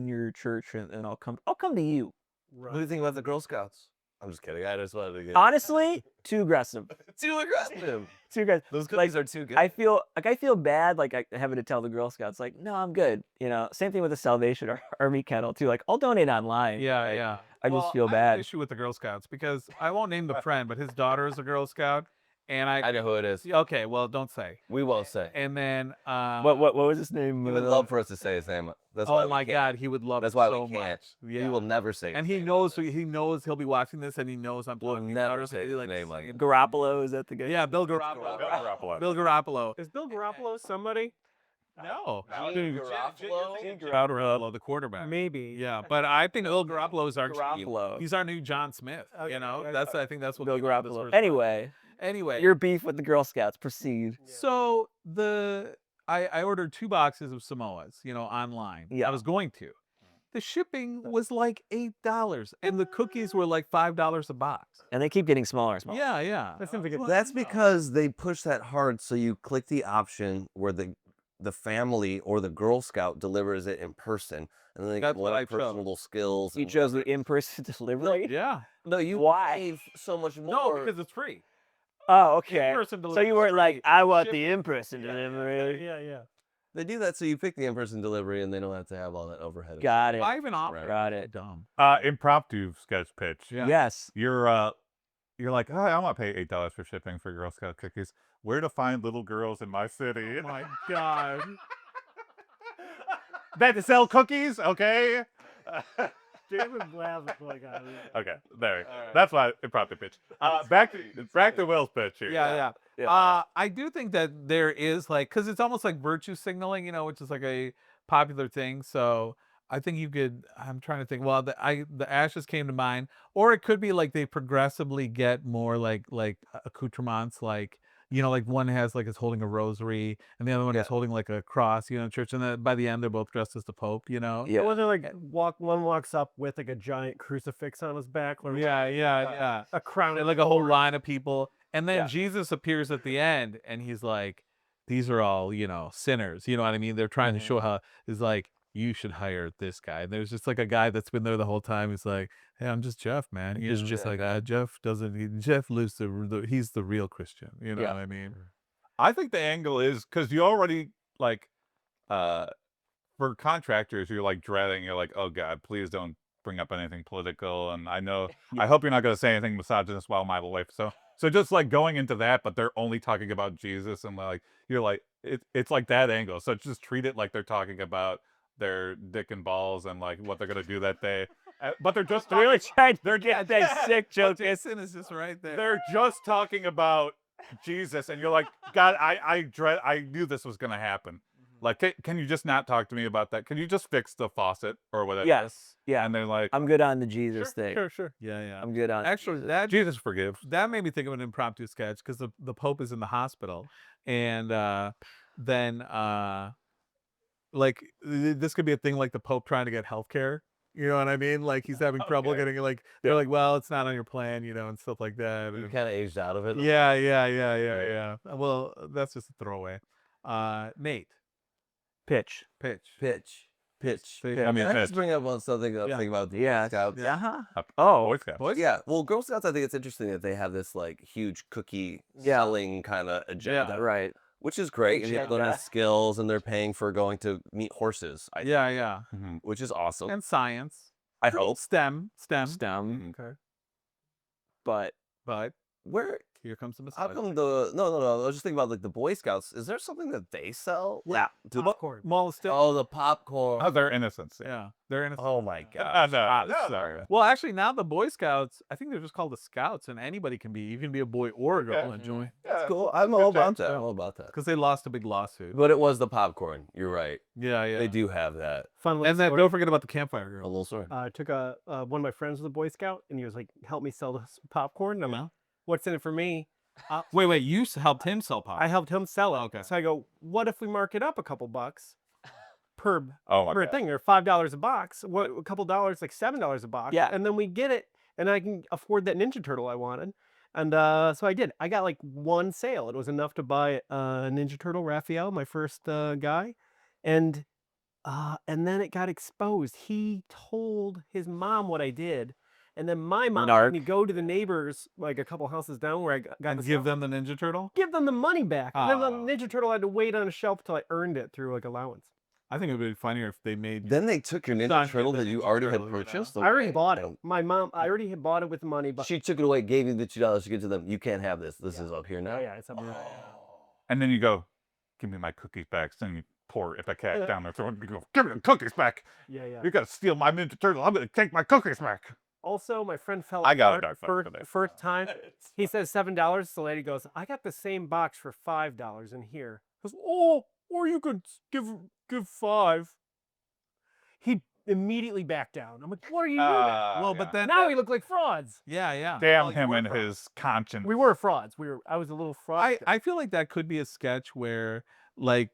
Speaker 3: your church, and I'll come to you.
Speaker 5: What do you think about the Girl Scouts? I'm just kidding. I just wanted to get
Speaker 3: Honestly, too aggressive.
Speaker 5: too aggressive.
Speaker 3: Too aggressive.
Speaker 5: Those
Speaker 3: Like,
Speaker 5: cookies are too good.
Speaker 3: I feel bad like having to tell the Girl Scouts like, no, I'm good. Same thing with the Salvation Army kettle too. Like I'll donate online.
Speaker 4: Yeah.
Speaker 3: I just feel
Speaker 4: I have an
Speaker 3: bad.
Speaker 4: issue with the Girl Scouts because I won't name the friend, but his daughter is a Girl Scout, and
Speaker 5: I know who it is.
Speaker 4: okay, well, don't say.
Speaker 5: We won't say.
Speaker 4: And then
Speaker 3: What was his name?
Speaker 5: He would love for us to say his name. That's why
Speaker 4: oh
Speaker 5: we
Speaker 4: my
Speaker 5: can't.
Speaker 4: God, he would love
Speaker 5: That's
Speaker 4: it
Speaker 5: why
Speaker 4: so
Speaker 5: we can't.
Speaker 4: much.
Speaker 5: We will never say.
Speaker 4: And
Speaker 5: his
Speaker 4: he
Speaker 5: name.
Speaker 4: knows he'll be watching this, and he knows I'm
Speaker 5: We'll
Speaker 4: talking
Speaker 5: never
Speaker 4: about him.
Speaker 5: say
Speaker 4: He,
Speaker 5: his
Speaker 4: like,
Speaker 5: name like.
Speaker 3: Garoppolo, is that the guy?
Speaker 4: yeah, Bill Garoppolo. Bill Garoppolo.
Speaker 1: Is Bill Garoppolo somebody?
Speaker 4: No,
Speaker 5: Gene Garoppolo?
Speaker 4: Gene Garoppolo, the quarterback.
Speaker 1: Maybe.
Speaker 4: Yeah, but I think Bill Garoppolo is our
Speaker 3: Garoppolo.
Speaker 4: he's our new John Smith. You know, I think that's what
Speaker 3: Bill
Speaker 4: came out of this
Speaker 3: Garoppolo.
Speaker 4: first
Speaker 3: Anyway,
Speaker 4: Anyway,
Speaker 3: your beef with the Girl Scouts. Proceed.
Speaker 4: so I ordered 2 boxes of Samoas, online.
Speaker 3: Yeah.
Speaker 4: I was going to. The shipping was like $8, and the cookies were like $5 a box.
Speaker 3: And they keep getting smaller and smaller.
Speaker 4: Yeah.
Speaker 1: That seems like a
Speaker 5: That's because they push that hard. So you click the option where the family or the Girl Scout delivers it in person, and then they
Speaker 4: That's
Speaker 5: get
Speaker 4: what I
Speaker 5: more
Speaker 4: chose.
Speaker 5: personal skills.
Speaker 3: You
Speaker 5: and
Speaker 3: chose the in-person delivery?
Speaker 4: Yeah.
Speaker 5: No, you
Speaker 3: Why?
Speaker 5: pay so much more.
Speaker 4: No, because it's free.
Speaker 3: Oh, okay.
Speaker 4: In-person
Speaker 3: So
Speaker 4: delivery
Speaker 3: you
Speaker 4: is
Speaker 3: weren't like,
Speaker 4: free.
Speaker 3: I want
Speaker 4: Shipping-
Speaker 3: the in-person delivery.
Speaker 1: yeah.
Speaker 5: They do that so you pick the in-person delivery, and they don't have to have all that overhead.
Speaker 3: Got it.
Speaker 4: I even offered.
Speaker 3: Got it.
Speaker 4: Dumb.
Speaker 2: Impromptu sketch pitch.
Speaker 4: Yeah.
Speaker 3: Yes.
Speaker 2: You're like, oh, I want to pay $8 for shipping for Girl Scout cookies. Where to find little girls in my city?
Speaker 4: Oh my God.
Speaker 2: That to sell cookies, okay?
Speaker 1: David laughs like
Speaker 2: Okay, there. That's why impromptu pitch. Back to Will's pitch here.
Speaker 4: Yeah.
Speaker 3: Yeah.
Speaker 4: I do think that there is because it's almost like virtue signaling, which is like a popular thing. So I think you could. I'm trying to think. Well, the ashes came to mind, or it could be like they progressively get more like accoutrements, like like one is holding a rosary, and the other one is holding like a cross, in church, and then by the end they're both dressed as the Pope.
Speaker 3: Yeah.
Speaker 1: It wasn't like one walks up with like a giant crucifix on his back, or
Speaker 4: Yeah.
Speaker 1: a crown,
Speaker 4: And like a whole line of people, and then
Speaker 3: Yeah.
Speaker 4: Jesus appears at the end, and he's like, "These are all sinners." You know what I mean? They're trying to show how he's like, "You should hire this guy." And there's just like a guy that's been there the whole time. He's like, "Hey, I'm just Jeff, man." He's just like, Jeff lives he's the real Christian. You know
Speaker 3: Yeah.
Speaker 4: what I mean?
Speaker 2: I think the angle is because you already for contractors, you're like dreading. You're like, oh God, please don't bring up anything political. And I know, I hope you're not going to say anything misogynist while my wife. So just like going into that, but they're only talking about Jesus, and like you're like it's like that angle. So just treat it like they're talking about their dick and balls and like what they're gonna do that day. But they're just
Speaker 3: Really trying to
Speaker 4: getting
Speaker 3: get that sick joke.
Speaker 4: Jason is just right there.
Speaker 2: they're just talking about Jesus, and you're like, God, I knew this was gonna happen. Like, can you just not talk to me about that? Can you just fix the faucet or whatever?
Speaker 3: Yes. Yeah.
Speaker 2: And they're like,
Speaker 3: I'm good on the Jesus thing.
Speaker 2: sure.
Speaker 4: Yeah.
Speaker 3: I'm good on
Speaker 4: Actually, that
Speaker 2: Jesus forgives.
Speaker 4: that made me think of an impromptu sketch because the Pope is in the hospital, and then this could be a thing like the Pope trying to get healthcare. You know what I mean? Like he's having trouble getting they're like, well, it's not on your plan, and stuff like that.
Speaker 5: You
Speaker 4: and-
Speaker 5: kind of aged out of it.
Speaker 4: Yeah. Well, that's just a throwaway. Nate,
Speaker 3: pitch.
Speaker 5: Pitch.
Speaker 2: I mean,
Speaker 5: Can I just bring up on something thing about the
Speaker 3: Yeah.
Speaker 5: Scouts?
Speaker 3: Uh-huh.
Speaker 2: oh,
Speaker 4: Boy
Speaker 5: Yeah, well, Girl Scouts, I think it's interesting that they have this like huge cookie selling kind of agenda,
Speaker 3: Right.
Speaker 5: which is great. And you have
Speaker 3: Agenda.
Speaker 5: learning skills, and they're paying for going to meet horses,
Speaker 4: Yeah.
Speaker 5: which is awesome.
Speaker 4: And science.
Speaker 5: I hope.
Speaker 4: STEM.
Speaker 3: STEM.
Speaker 4: Okay.
Speaker 3: But
Speaker 4: But
Speaker 5: Where?
Speaker 4: here comes the
Speaker 5: How
Speaker 4: massage.
Speaker 5: come the no? I was just thinking about like the Boy Scouts. Is there something that they sell?
Speaker 3: Yeah.
Speaker 1: popcorn.
Speaker 4: Mall still.
Speaker 5: Oh, the popcorn.
Speaker 2: Oh, they're innocents.
Speaker 4: Yeah, they're in.
Speaker 5: Oh my god.
Speaker 2: No.
Speaker 4: Well, actually, now the Boy Scouts, I think they're just called the Scouts, and anybody can be. You can be a boy or a girl and join
Speaker 5: That's cool. I'm all about that. I'm all about that.
Speaker 4: because they lost a big lawsuit.
Speaker 5: But it was the popcorn. You're right.
Speaker 4: Yeah.
Speaker 5: They do have that.
Speaker 1: Fun little
Speaker 4: And then
Speaker 1: story.
Speaker 4: don't forget about the campfire
Speaker 5: A
Speaker 4: girl.
Speaker 5: little story.
Speaker 1: I took one of my friends was a Boy Scout, and he was like, "Help me sell this popcorn." And I'm like, "What's in it for me?"
Speaker 4: Wait, you helped him sell pop.
Speaker 1: I helped him sell it.
Speaker 4: Okay.
Speaker 1: So I go, "What if we mark it up a couple bucks per
Speaker 2: Oh my
Speaker 1: per
Speaker 2: god.
Speaker 1: thing? They're $5 a box. What a couple dollars, like $7 a box.
Speaker 3: Yeah.
Speaker 1: And then we get it, and I can afford that Ninja Turtle I wanted." And so I did. I got like one sale. It was enough to buy a Ninja Turtle Raphael, my first guy, and then it got exposed. He told his mom what I did, and then my mom
Speaker 3: Narc.
Speaker 1: made me go to the neighbors, like a couple houses down, where I got
Speaker 4: and
Speaker 1: the
Speaker 4: give
Speaker 1: stuff,
Speaker 4: them the Ninja Turtle.
Speaker 1: give them the money back. And then the
Speaker 4: Oh.
Speaker 1: Ninja Turtle had to wait on a shelf till I earned it through like allowance.
Speaker 4: I think it would be funnier if they made.
Speaker 5: Then they took your Ninja
Speaker 4: Son,
Speaker 5: Turtle
Speaker 4: the
Speaker 5: that you
Speaker 4: Ninja
Speaker 5: already had
Speaker 4: Turtle,
Speaker 5: purchased.
Speaker 1: I already
Speaker 5: Okay.
Speaker 1: bought it. My mom, I already had bought it with money, but
Speaker 5: She took it away, gave you the $2 to give to them. You can't have this. This is up here now.
Speaker 1: oh yeah, it's up there.
Speaker 2: And then you go, give me my cookies back. So then you pour Ipecac down their throat. You go, give me the cookies back.
Speaker 1: Yeah, yeah.
Speaker 2: You got to steal my Ninja Turtle. I'm going to take my cookies back.
Speaker 1: Also, my friend fell
Speaker 2: I got a
Speaker 1: apart
Speaker 2: dark fight today.
Speaker 1: first time. He says $7. The lady goes, I got the same box for $5 in here. He goes, oh, or you could give $5. He immediately backed down. I'm like, what are you doing?
Speaker 4: Well, but then
Speaker 1: Now we look like frauds.
Speaker 4: yeah.
Speaker 2: Damn
Speaker 4: Well, you
Speaker 2: him
Speaker 4: were
Speaker 2: and
Speaker 4: fraud.
Speaker 2: his conscience.
Speaker 1: We were frauds. I was a little fraud.
Speaker 4: I feel like that could be a sketch where like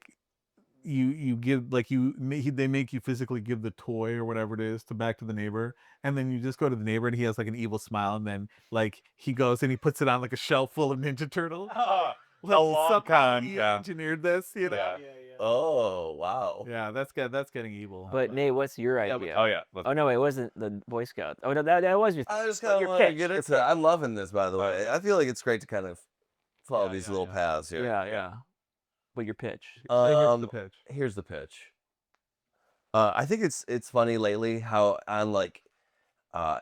Speaker 4: you give like they make you physically give the toy or whatever it is back to the neighbor, and then you just go to the neighbor and he has like an evil smile, and then like he goes and he puts it on like a shelf full of Ninja Turtles.
Speaker 2: A long
Speaker 4: Somehow
Speaker 2: con,
Speaker 4: he
Speaker 2: yeah.
Speaker 4: engineered this, you know.
Speaker 2: Yeah.
Speaker 5: Oh, wow.
Speaker 4: Yeah, that's good. That's getting evil.
Speaker 3: But Nate, what's your
Speaker 4: Yeah,
Speaker 3: idea?
Speaker 2: Oh, yeah.
Speaker 3: Oh no, it wasn't the Boy Scout. Oh no, that was your.
Speaker 5: I just
Speaker 3: But
Speaker 5: kind of
Speaker 3: your
Speaker 5: want to
Speaker 3: pitch,
Speaker 5: get
Speaker 3: your
Speaker 5: into I'm loving this, by the way. I feel like it's great to kind of follow
Speaker 4: Yeah,
Speaker 5: these
Speaker 4: yeah,
Speaker 5: little
Speaker 4: yeah.
Speaker 5: paths here.
Speaker 3: Yeah. But your pitch.
Speaker 4: Here's the pitch.
Speaker 5: Here's the pitch. I think it's funny lately how on like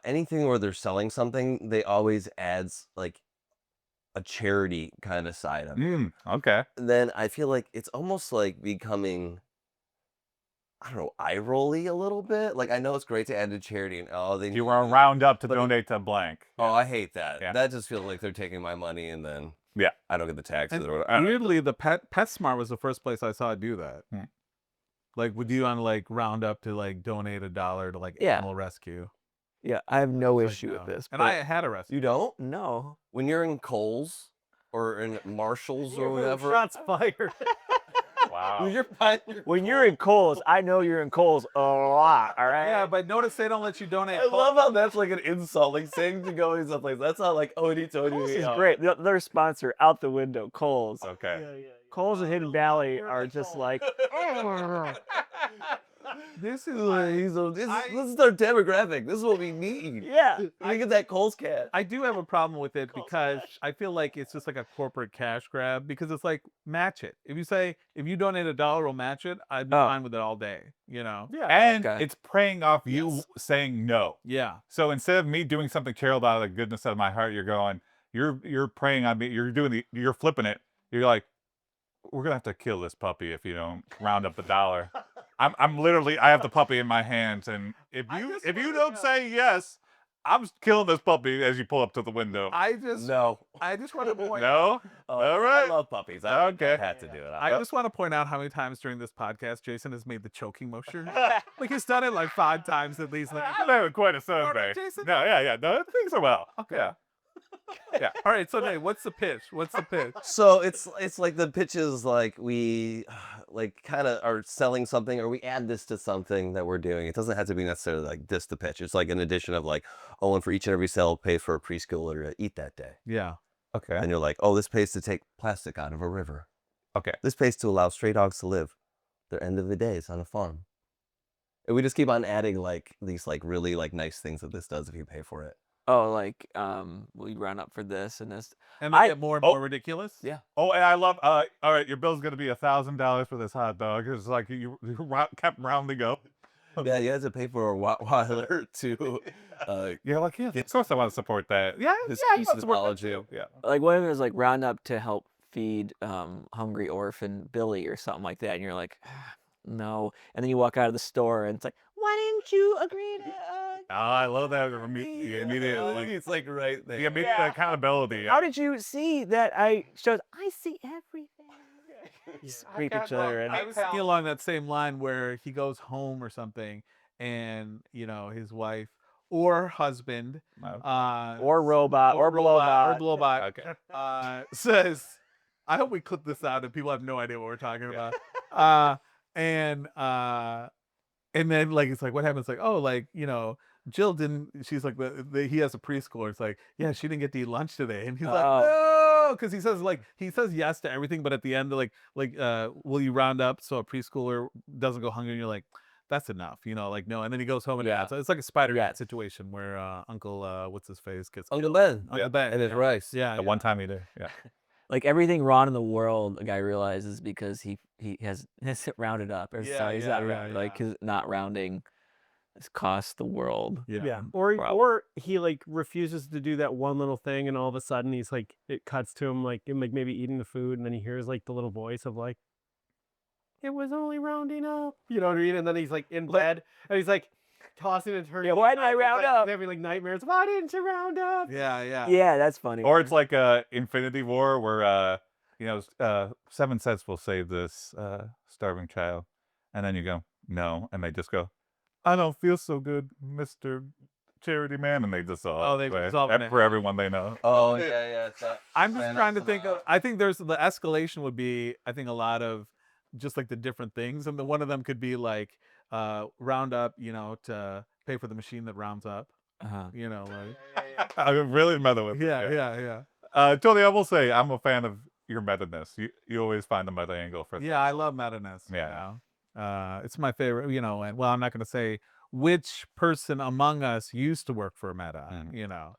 Speaker 5: anything where they're selling something, they always adds like a charity kind of side of it.
Speaker 2: Okay.
Speaker 5: Then I feel like it's almost like becoming, I don't know, eye rolly a little bit. Like I know it's great to add to charity and they
Speaker 2: You were round up to
Speaker 5: But-
Speaker 2: donate to blank.
Speaker 5: Oh, I hate that.
Speaker 2: Yeah.
Speaker 5: That just feels like they're taking my money and then
Speaker 2: Yeah.
Speaker 5: I don't get the taxes
Speaker 4: And
Speaker 5: or whatever.
Speaker 4: weirdly, the PetSmart was the first place I saw it do that.
Speaker 2: Hmm.
Speaker 4: Like, would you on like round up to like donate $1 to like
Speaker 3: Yeah.
Speaker 4: animal rescue?
Speaker 3: Yeah, I have no
Speaker 4: Like,
Speaker 3: issue with
Speaker 4: no.
Speaker 3: this.
Speaker 4: And
Speaker 3: but
Speaker 4: I had a rescue.
Speaker 5: You don't?
Speaker 3: no.
Speaker 5: When you're in Kohl's or in Marshall's or whatever.
Speaker 1: Shots fired.
Speaker 2: Wow.
Speaker 5: When you're buying your
Speaker 3: When you're in Kohl's, I know you're in Kohl's a lot. All right.
Speaker 4: Yeah, but notice they don't let you donate.
Speaker 5: I love how that's like an insult, like saying to go in someplace. That's not like, oh, it's
Speaker 3: Kohl's is great. Their sponsor out the window, Kohl's.
Speaker 2: Okay.
Speaker 3: Kohl's and Hidden Valley are just like.
Speaker 5: This is this is our demographic. This is what we need.
Speaker 3: Yeah.
Speaker 5: We get that Kohl's cat.
Speaker 4: I do have a problem with it because I feel like it's just like a corporate cash grab because it's like match it. If you donate $1, we'll match it. I'd be
Speaker 3: Oh.
Speaker 4: fine with it all day. You know?
Speaker 1: Yeah.
Speaker 2: And
Speaker 3: Okay.
Speaker 2: it's preying off you saying no.
Speaker 4: Yeah.
Speaker 2: So instead of me doing something charitable out of the goodness of my heart, you're going, you're preying on me. You're flipping it. You're like, we're gonna have to kill this puppy if you don't round up the $1. I'm literally, I have the puppy in my hands, and if you don't say yes, I'm killing this puppy as you pull up to the window.
Speaker 4: I just
Speaker 5: No.
Speaker 4: want to point.
Speaker 2: No.
Speaker 5: Oh,
Speaker 2: All right.
Speaker 5: I love puppies. I
Speaker 2: Okay.
Speaker 5: had to do it.
Speaker 4: I just want to point out how many times during this podcast Jason has made the choking motion. Like he's done it like 5 times at least. Like,
Speaker 2: I'm having quite a Sunday.
Speaker 4: Jason?
Speaker 2: No, yeah. No, things are well.
Speaker 4: Okay.
Speaker 2: Yeah. Yeah.
Speaker 4: All right, so Nate, what's the pitch?
Speaker 5: So it's like the pitch is like we like kind of are selling something or we add this to something that we're doing. It doesn't have to be necessarily like this the pitch. It's like an addition of like, oh, and for each and every sale pays for a preschooler to eat that day.
Speaker 4: Yeah.
Speaker 2: Okay.
Speaker 5: And you're like, oh, this pays to take plastic out of a river.
Speaker 2: Okay.
Speaker 5: This pays to allow stray dogs to live their end of the days on a farm. And we just keep on adding like these like really like nice things that this does if you pay for it.
Speaker 3: Oh, like will you round up for this and this?
Speaker 4: And they get more and
Speaker 2: Oh.
Speaker 4: more ridiculous.
Speaker 3: Yeah.
Speaker 2: Oh, and I love. All right, your bill's gonna be $1,000 for this hot dog. It's like you kept rounding up.
Speaker 5: Yeah, you have to pay for a Rottweiler to
Speaker 2: You're like, yeah, of course I want to support that. Yeah,
Speaker 5: This
Speaker 2: yeah, I
Speaker 5: piece
Speaker 2: want to
Speaker 5: of
Speaker 2: support that
Speaker 5: knowledge.
Speaker 2: too. Yeah.
Speaker 3: Like one of them is like round up to help feed hungry orphan Billy or something like that, and you're like, no. And then you walk out of the store and it's like, why didn't you agree to?
Speaker 2: Oh, I love that immediate,
Speaker 5: it's like right there.
Speaker 2: the immediate accountability.
Speaker 3: How did you see that? I see everything. You creep each other in.
Speaker 4: I was thinking along that same line where he goes home or something, and his wife or husband,
Speaker 3: Or robot, or blowbot.
Speaker 2: Okay.
Speaker 4: says, "I hope we clip this out and people have no idea what we're talking about." And then like it's like what happens? Like, oh, like Jill didn't. She's like he has a preschooler. It's like, yeah, she didn't get to eat lunch today, and he's like, no, because he says yes to everything, but at the end, will you round up so a preschooler doesn't go hungry? And you're like, that's enough, like no. And then he goes home and adds. It's like a Spider-Man situation where Uncle what's his face gets
Speaker 5: Uncle Ben.
Speaker 4: Uncle Ben
Speaker 5: And his rice.
Speaker 4: Yeah,
Speaker 2: The one time he did. Yeah.
Speaker 3: Like everything wrong in the world, a guy realizes because he has it rounded up. Or
Speaker 4: Yeah,
Speaker 3: sorry, he's not
Speaker 4: yeah,
Speaker 3: like his not rounding has cost the world.
Speaker 1: Yeah.
Speaker 3: Prob-
Speaker 1: Or he like refuses to do that one little thing, and all of a sudden he's like, it cuts to him like maybe eating the food, and then he hears like the little voice of like, it was only rounding up. You know what I mean? And then he's like in bed, and he's like tossing and turning.
Speaker 3: Yeah, why didn't I round up?
Speaker 1: He's having like nightmares. Why didn't you round up?
Speaker 4: Yeah.
Speaker 3: Yeah, that's funny.
Speaker 2: Or it's like Infinity War where you know 7 cents will save this starving child, and then you go no, and they just go, I don't feel so good, Mr. Charity Man, and they just
Speaker 4: they solve it.
Speaker 2: for everyone they know.
Speaker 5: Oh yeah. It's that
Speaker 4: I'm just
Speaker 5: man
Speaker 4: trying to
Speaker 5: up
Speaker 4: think
Speaker 5: somehow.
Speaker 4: of. I think there's the escalation would be. I think a lot of just like the different things, and one of them could be like round up, you know, to pay for the machine that rounds up. You know, like
Speaker 2: I'm really meta with it.
Speaker 4: yeah.
Speaker 2: Tony, I will say I'm a fan of your meta-ness. You always find the meta angle for
Speaker 4: Yeah, I love meta-ness.
Speaker 2: Yeah.
Speaker 4: You know? It's my favorite. You know, and well, I'm not going to say which person among us used to work for Meta. You know,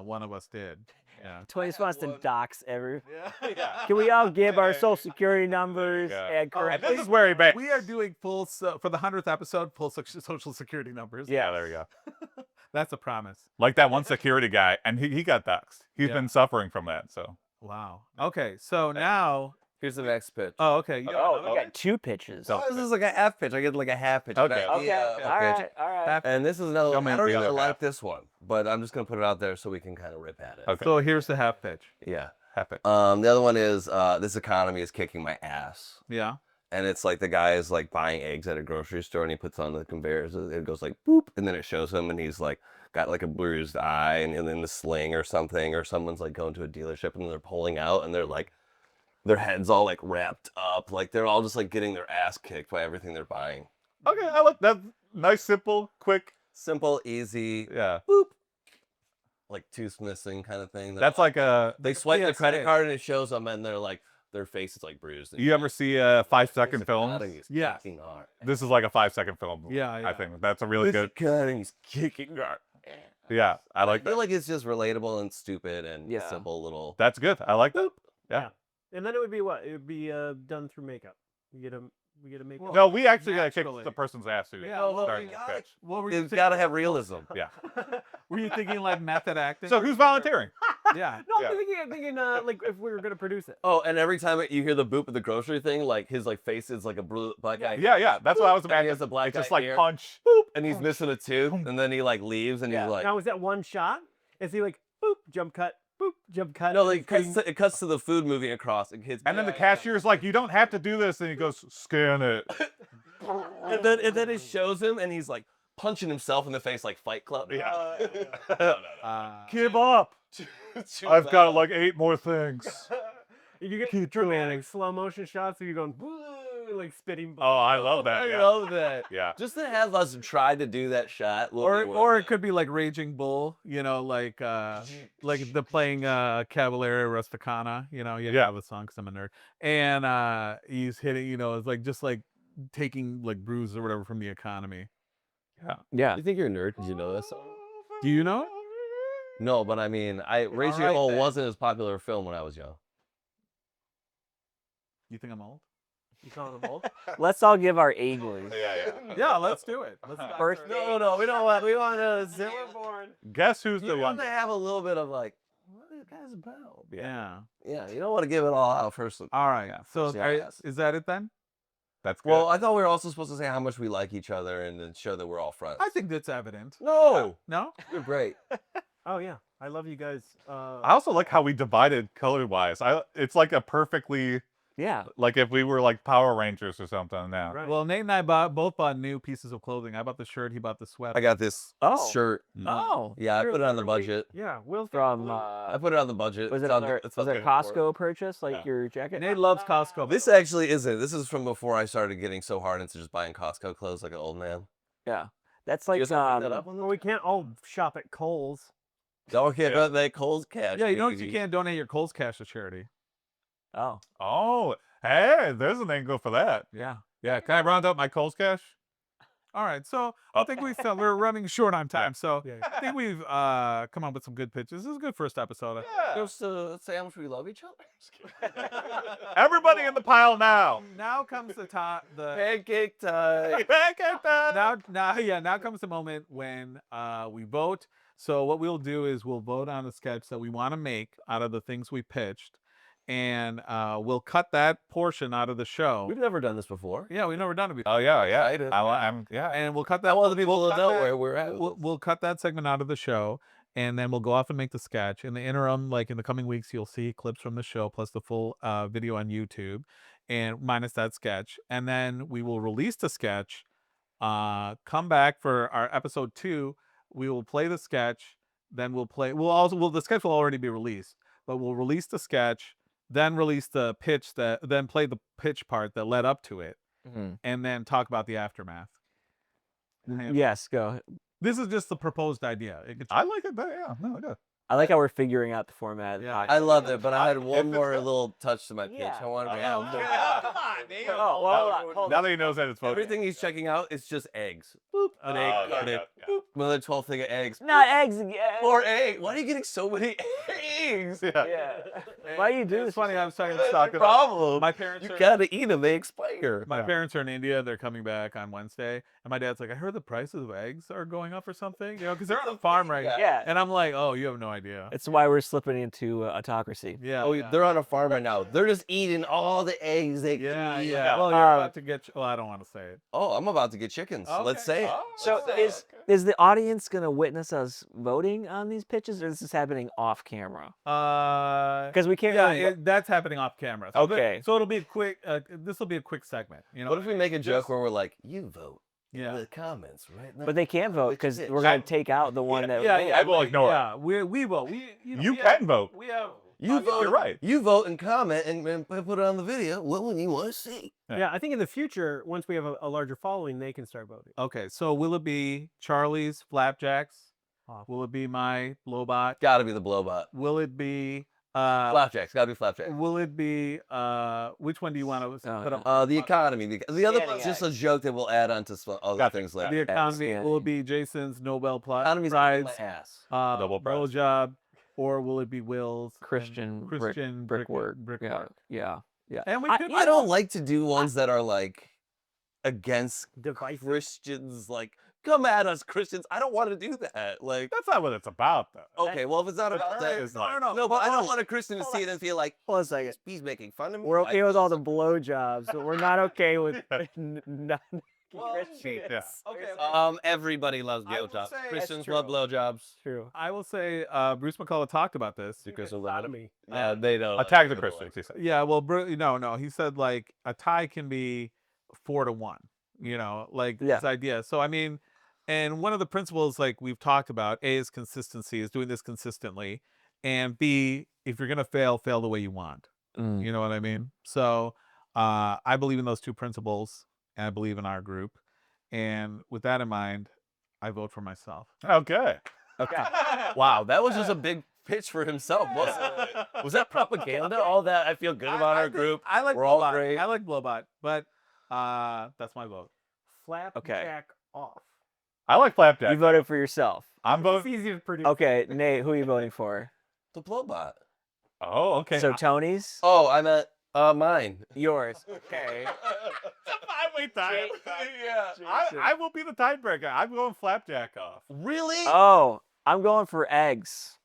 Speaker 4: one of us did. Yeah.
Speaker 3: Tony just wants to dox every.
Speaker 2: Yeah.
Speaker 3: Can we all give our social security numbers
Speaker 2: Yeah.
Speaker 3: and correct?
Speaker 2: This is where he bangs.
Speaker 4: We are doing full for the 100th episode, full social security numbers.
Speaker 2: Yeah, there you go.
Speaker 4: That's a promise.
Speaker 2: Like that one security guy, and he got doxxed. He's
Speaker 4: Yeah.
Speaker 2: been suffering from that. So
Speaker 4: Wow. Okay, so now.
Speaker 5: Here's the next pitch.
Speaker 4: Oh, okay.
Speaker 3: Oh, we got 2 pitches.
Speaker 2: So-
Speaker 5: This is like a half pitch. I get like a half pitch.
Speaker 2: Okay.
Speaker 5: An
Speaker 3: Okay.
Speaker 5: idea of a
Speaker 3: All
Speaker 5: pitch.
Speaker 3: right.
Speaker 5: And this is another.
Speaker 2: Come in
Speaker 5: I don't
Speaker 2: for the
Speaker 5: really
Speaker 2: other
Speaker 5: like
Speaker 2: half.
Speaker 5: this one, but I'm just gonna put it out there so we can kind of rip at it.
Speaker 2: Okay.
Speaker 4: So here's the half pitch.
Speaker 5: Yeah.
Speaker 2: Happen.
Speaker 5: The other one is this economy is kicking my ass.
Speaker 4: Yeah.
Speaker 5: And it's like the guy is like buying eggs at a grocery store and he puts on the conveyors. It goes like boop, and then it shows him and he's like got like a bruised eye and in the sling or something, or someone's like going to a dealership and they're pulling out and they're like their heads all like wrapped up, like they're all just like getting their ass kicked by everything they're buying.
Speaker 2: Okay, I like that. Nice, simple, quick.
Speaker 5: Simple, easy,
Speaker 2: Yeah.
Speaker 5: boop, like tooth missing kind of thing.
Speaker 2: That's like a.
Speaker 5: they swipe the credit
Speaker 4: PSA.
Speaker 5: card and it shows them and they're like their face is like bruised. and
Speaker 2: You ever see a 5-second
Speaker 5: the
Speaker 2: film?
Speaker 5: cutting is
Speaker 4: Yeah.
Speaker 5: kicking hard.
Speaker 2: This is like a 5-second film.
Speaker 4: Yeah,
Speaker 2: I
Speaker 4: yeah.
Speaker 2: think that's a really good.
Speaker 5: Cutting is kicking hard.
Speaker 2: Yeah, I
Speaker 5: I
Speaker 2: like
Speaker 5: feel
Speaker 2: that.
Speaker 5: like it's just relatable and stupid and
Speaker 3: Yeah.
Speaker 5: simple little.
Speaker 2: That's good. I like that. Yeah.
Speaker 1: And then it would be what? It would be done through makeup. We get a makeup.
Speaker 2: No, we actually gotta kick
Speaker 4: Naturally.
Speaker 2: the person's ass suit.
Speaker 4: Yeah, well,
Speaker 2: starting
Speaker 5: we
Speaker 2: the
Speaker 5: gotta-
Speaker 2: sketch.
Speaker 4: What were you
Speaker 5: It's got to have realism.
Speaker 2: Yeah.
Speaker 4: Were you thinking like method acting?
Speaker 2: So who's volunteering?
Speaker 4: Yeah.
Speaker 1: No,
Speaker 2: Yeah.
Speaker 1: I'm thinking like if we were gonna produce it.
Speaker 5: Oh, and every time you hear the boop of the grocery thing, like his like face is like a black guy.
Speaker 2: Yeah. That's what I was
Speaker 5: And he
Speaker 2: imagining.
Speaker 5: has a black
Speaker 2: It's just
Speaker 5: guy
Speaker 2: like
Speaker 5: ear.
Speaker 2: punch.
Speaker 5: Boop, and he's missing a tooth, and then he like leaves, and
Speaker 3: Yeah.
Speaker 5: he's like,
Speaker 1: Now is that one shot? Is he like boop jump cut boop jump cut?
Speaker 5: no, like
Speaker 1: and
Speaker 5: it cuts to the food moving across. It hits,
Speaker 2: And then the cashier's like, "You don't have to do this," and he goes, "Scan it."
Speaker 5: and then it shows him, and he's like punching himself in the face like Fight Club.
Speaker 2: Yeah.
Speaker 4: Give up.
Speaker 2: I've got like 8 more things.
Speaker 1: You get dramatic slow motion shots of you going "Boo," like spitting.
Speaker 2: Oh, I love that.
Speaker 5: I
Speaker 2: Yeah.
Speaker 5: love that.
Speaker 2: Yeah.
Speaker 5: Just to have us try to do that shot, will be worth
Speaker 4: Or it could be like Raging Bull, you know, like the playing Cavaliere Rusticana, you know, you
Speaker 2: Yeah.
Speaker 4: have a song 'cause I'm a nerd. And he's hitting, you know, it's like just like taking like bruises or whatever from the economy.
Speaker 3: Yeah.
Speaker 5: You think you're a nerd? Did you know this song?
Speaker 4: Do you know it?
Speaker 5: No, but I mean, Raging
Speaker 4: right
Speaker 5: Bull
Speaker 4: then.
Speaker 5: wasn't as popular a film when I was young.
Speaker 4: You think I'm old?
Speaker 1: You calling them old?
Speaker 3: Let's all give our ages.
Speaker 2: Yeah.
Speaker 4: Yeah, let's do it. Let's
Speaker 3: Birth
Speaker 5: No, we don't want. We want to.
Speaker 1: born.
Speaker 2: Guess who's
Speaker 5: You
Speaker 2: the
Speaker 5: want
Speaker 2: one?
Speaker 5: to have a little bit of like, what are these guys about?
Speaker 4: Yeah.
Speaker 5: Yeah, you don't want to give it all out first.
Speaker 4: All right. So
Speaker 5: Yeah, yes.
Speaker 4: is that it then?
Speaker 2: That's good.
Speaker 5: Well, I thought we were also supposed to say how much we like each other and then show that we're all friends.
Speaker 4: I think that's evident.
Speaker 5: No,
Speaker 4: No?
Speaker 5: you're great.
Speaker 1: Oh yeah, I love you guys.
Speaker 2: I also like how we divided color-wise. It's like a perfectly
Speaker 3: Yeah.
Speaker 2: like if we were like Power Rangers or something now.
Speaker 1: Right.
Speaker 4: Well, Nate and I both bought new pieces of clothing. I bought the shirt. He bought the sweater.
Speaker 5: I got this
Speaker 3: Oh.
Speaker 5: shirt.
Speaker 3: Oh.
Speaker 5: Yeah, I put it on the budget.
Speaker 1: Yeah, Will's
Speaker 3: From
Speaker 5: I put it on the budget.
Speaker 3: was it
Speaker 5: It's on-
Speaker 3: another
Speaker 5: it's
Speaker 3: was
Speaker 5: on
Speaker 3: it a
Speaker 5: the airport.
Speaker 3: Costco purchase like
Speaker 2: Yeah.
Speaker 3: your jacket?
Speaker 4: Nate loves Costco.
Speaker 5: This actually isn't. This is from before I started getting so hard into just buying Costco clothes like an old man.
Speaker 3: Yeah. That's like
Speaker 5: You guys wanna pick that up on
Speaker 1: Well, we can't all shop at Kohl's.
Speaker 5: Okay, but they Kohl's cash.
Speaker 4: Yeah, you know
Speaker 5: baby.
Speaker 4: you can't donate your Kohl's cash to charity.
Speaker 3: Oh.
Speaker 2: Oh, hey, there's an angle for that.
Speaker 4: Yeah.
Speaker 2: Yeah, can I round up my Kohl's cash?
Speaker 4: All right, so I think we're running short on time, so
Speaker 1: Yeah.
Speaker 4: I think we've come up with some good pitches. This is a good first episode.
Speaker 5: Just to say how much we love each other.
Speaker 2: Everybody in the pile now.
Speaker 4: Now comes the
Speaker 5: Pancake time.
Speaker 4: now comes the moment when we vote. So what we'll do is we'll vote on a sketch that we want to make out of the things we pitched, and we'll cut that portion out of the show.
Speaker 5: We've never done this before.
Speaker 4: Yeah, we've never done it before.
Speaker 2: Oh yeah.
Speaker 5: I did.
Speaker 2: I'm yeah.
Speaker 4: And we'll cut that.
Speaker 5: I want the people
Speaker 4: we'll
Speaker 5: to
Speaker 4: cut
Speaker 5: know
Speaker 4: that-
Speaker 5: where we're at.
Speaker 4: We'll cut that segment out of the show, and then we'll go off and make the sketch. In the interim, like in the coming weeks, you'll see clips from the show plus the full video on YouTube, and minus that sketch. And then we will release the sketch. Come back for our episode 2. We will play the sketch. Then we'll play. The sketch will already be released, but we'll release the sketch. Then release the pitch then play the pitch part that led up to it, and then talk about the aftermath.
Speaker 3: Yes, go.
Speaker 4: This is just the proposed idea.
Speaker 2: I like it, but yeah, no, good.
Speaker 3: I like how we're figuring out the format.
Speaker 4: Yeah.
Speaker 5: I love it, but I had one more little touch to my pitch.
Speaker 3: Yeah.
Speaker 5: I wanted to
Speaker 2: Oh,
Speaker 5: add
Speaker 2: yeah. Come on, Nate.
Speaker 3: Oh, well, hold
Speaker 2: Now
Speaker 3: on.
Speaker 2: that he knows that it's voting.
Speaker 5: everything he's checking out is just eggs. Boop, an egg,
Speaker 2: Oh,
Speaker 5: cut it. Boop, another 12 thing of eggs.
Speaker 3: Not eggs again.
Speaker 5: More egg. Why are you getting so many eggs?
Speaker 3: Yeah. Why you do
Speaker 4: It's
Speaker 3: this?
Speaker 4: funny. I was talking
Speaker 5: What's
Speaker 4: about
Speaker 5: the problem?
Speaker 4: my parents.
Speaker 5: You
Speaker 4: are,
Speaker 5: gotta eat them. They expire.
Speaker 4: my parents are in India. They're coming back on Wednesday, and my dad's like, "I heard the prices of eggs are going up or something." You know, because they're on a farm right now.
Speaker 3: Yeah.
Speaker 4: And I'm like, "Oh, you have no idea."
Speaker 3: It's why we're slipping into autocracy.
Speaker 4: Yeah.
Speaker 5: Oh,
Speaker 4: yeah.
Speaker 5: they're on a farm right now. They're just eating all the eggs they
Speaker 4: Yeah,
Speaker 5: can eat.
Speaker 4: yeah. Well, you're about to get. Well, I don't want to say it.
Speaker 5: Oh, I'm about to get chickens. Let's say it.
Speaker 3: So is the audience gonna witness us voting on these pitches, or is this happening off camera? Because we can't.
Speaker 4: Yeah,
Speaker 3: really
Speaker 4: that's happening off camera. So
Speaker 3: Okay.
Speaker 4: So it'll be a quick. This will be a quick segment. You know.
Speaker 5: What if we make a joke where we're like, you vote in
Speaker 4: Yeah.
Speaker 5: the comments right now?
Speaker 3: but they can't vote
Speaker 5: Which
Speaker 3: because
Speaker 5: pitch?
Speaker 3: we're gonna take out the one that.
Speaker 4: Yeah,
Speaker 3: voted.
Speaker 4: yeah.
Speaker 2: I will ignore it.
Speaker 4: Yeah, we vote.
Speaker 2: You can vote.
Speaker 4: We have.
Speaker 5: You vote.
Speaker 2: You're right.
Speaker 5: You vote and comment and put it on the video. What would you want to see?
Speaker 1: Yeah, I think in the future, once we have a larger following, they can start voting.
Speaker 4: Okay, so will it be Charlie's Flapjacks? Will it be my Blowbot?
Speaker 5: Gotta be the blowbot.
Speaker 4: Will it be
Speaker 5: Flapjacks. Gotta be flapjacks.
Speaker 4: Will it be which one do you want to put up?
Speaker 5: The economy. The other
Speaker 3: Scanning
Speaker 5: one's just a
Speaker 3: eggs.
Speaker 5: joke that we'll add onto other
Speaker 2: Gotcha.
Speaker 5: things later.
Speaker 4: The economy.
Speaker 3: yeah.
Speaker 4: Will it be Jason's Nobel
Speaker 5: Economy's
Speaker 4: Prize?
Speaker 5: my ass.
Speaker 2: Double prize.
Speaker 4: Blowjob, or will it be Will's and
Speaker 3: Christian
Speaker 4: Christian
Speaker 3: brickwork.
Speaker 4: brickwork?
Speaker 3: Yeah.
Speaker 4: And we
Speaker 3: I-
Speaker 4: could.
Speaker 5: I don't like to do ones that are like against
Speaker 1: Divisive.
Speaker 5: Christians. Like, come at us, Christians. I don't want to do that. Like,
Speaker 2: That's not what it's about, though.
Speaker 5: okay, well, if it's not about that,
Speaker 2: It's like,
Speaker 5: no, but I don't want a Christian to see it and feel like
Speaker 1: Hold on a second.
Speaker 5: he's making fun of me.
Speaker 1: We're okay with all the blowjobs, but we're not okay with non-Christians.
Speaker 2: yeah.
Speaker 5: Everybody loves
Speaker 4: I will
Speaker 5: blowjobs.
Speaker 4: say-
Speaker 5: Christians
Speaker 1: That's
Speaker 5: love
Speaker 1: true.
Speaker 5: blowjobs.
Speaker 1: True.
Speaker 4: I will say Bruce McCullough talked about this.
Speaker 5: Because of that.
Speaker 1: Sodomy.
Speaker 5: They don't.
Speaker 2: Attack the Christians, he said.
Speaker 4: Yeah, well, no, he said like a tie can be 4-1. You know, like
Speaker 3: Yeah.
Speaker 4: this idea. So I mean, and one of the principles like we've talked about, A is consistency, is doing this consistently, and B, if you're gonna fail the way you want.
Speaker 3: Mm.
Speaker 4: You know what I mean? So I believe in those two principles, and I believe in our group. And with that in mind, I vote for myself.
Speaker 2: Okay.
Speaker 3: Okay.
Speaker 5: Wow, that was just a big pitch for himself, wasn't it? Was that propaganda? All that? I feel good about our group.
Speaker 4: I like
Speaker 5: We're all
Speaker 4: Blowbot.
Speaker 5: great.
Speaker 4: I like Blowbot, but that's my vote.
Speaker 1: Flapjack off.
Speaker 2: I like Flapjack.
Speaker 3: You voted for yourself.
Speaker 2: I'm
Speaker 1: It's
Speaker 2: voting.
Speaker 1: easy to produce.
Speaker 3: Okay, Nate, who are you voting for?
Speaker 5: The blowbot.
Speaker 2: Oh, okay.
Speaker 3: So Tony's?
Speaker 5: Oh, I meant mine.
Speaker 3: Yours. Okay.
Speaker 2: It's a 5-way tie.
Speaker 5: Yeah.
Speaker 2: I will be the tiebreaker. I'm going Flapjack off.
Speaker 5: Really?
Speaker 3: Oh, I'm going for eggs.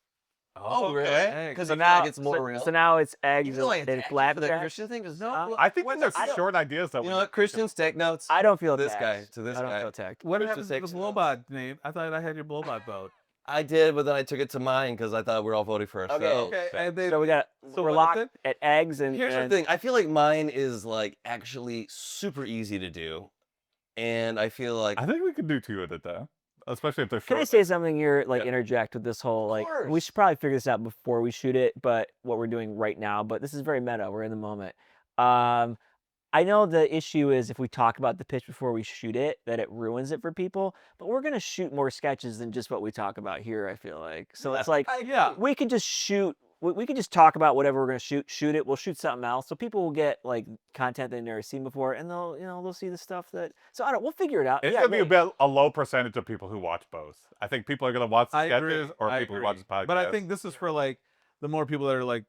Speaker 5: Oh, really?
Speaker 4: Eggs.
Speaker 5: Because
Speaker 3: So
Speaker 5: you
Speaker 3: now,
Speaker 5: think it's more real.
Speaker 3: so now it's
Speaker 5: You
Speaker 3: eggs
Speaker 5: feel like
Speaker 3: and
Speaker 5: it's actually for the
Speaker 3: flapjack.
Speaker 5: Christian thing? Just no.
Speaker 3: Huh?
Speaker 2: I think
Speaker 5: What's
Speaker 2: these are
Speaker 5: this?
Speaker 2: some short ideas that
Speaker 5: You know what? Christians, take notes.
Speaker 3: I don't feel
Speaker 5: this
Speaker 3: attacked.
Speaker 5: guy to this
Speaker 3: I don't
Speaker 5: guy.
Speaker 3: feel attacked.
Speaker 4: What
Speaker 5: Christian
Speaker 4: happened to the
Speaker 5: takes
Speaker 4: Blowbot name? I thought I had your Blowbot vote.
Speaker 5: I did, but then I took it to mine because I thought we were all voting for ourselves.
Speaker 4: Okay. And then,
Speaker 3: So we got
Speaker 4: So
Speaker 3: we're
Speaker 4: what is
Speaker 3: locked
Speaker 4: it?
Speaker 3: at eggs and
Speaker 5: Here's the
Speaker 3: and-
Speaker 5: thing. I feel like mine is like actually super easy to do, and I feel like
Speaker 2: I think we could do 2 at a time, especially if they're
Speaker 3: Can I
Speaker 2: short.
Speaker 3: say something here, like
Speaker 2: Yeah.
Speaker 3: interject with this whole like we
Speaker 5: course.
Speaker 3: should probably figure this out before we shoot it, but what we're doing right now, but this is very meta. We're in the moment. I know the issue is if we talk about the pitch before we shoot it, that it ruins it for people, but we're gonna shoot more sketches than just what we talk about here, I feel like. So it's like
Speaker 4: yeah.
Speaker 3: we could just shoot we could just talk about whatever we're gonna shoot it. We'll shoot something else, so people will get like content they've never seen before, and they'll see the stuff that. So I don't. We'll figure it out.
Speaker 2: It's
Speaker 3: Yeah,
Speaker 2: gonna be
Speaker 3: Nate.
Speaker 2: about a low percentage of people who watch both. I think people are gonna watch the
Speaker 4: I agree.
Speaker 2: sketches or
Speaker 4: I
Speaker 2: people who
Speaker 4: agree.
Speaker 2: watch the podcast.
Speaker 4: But I think this is for like the more people that are like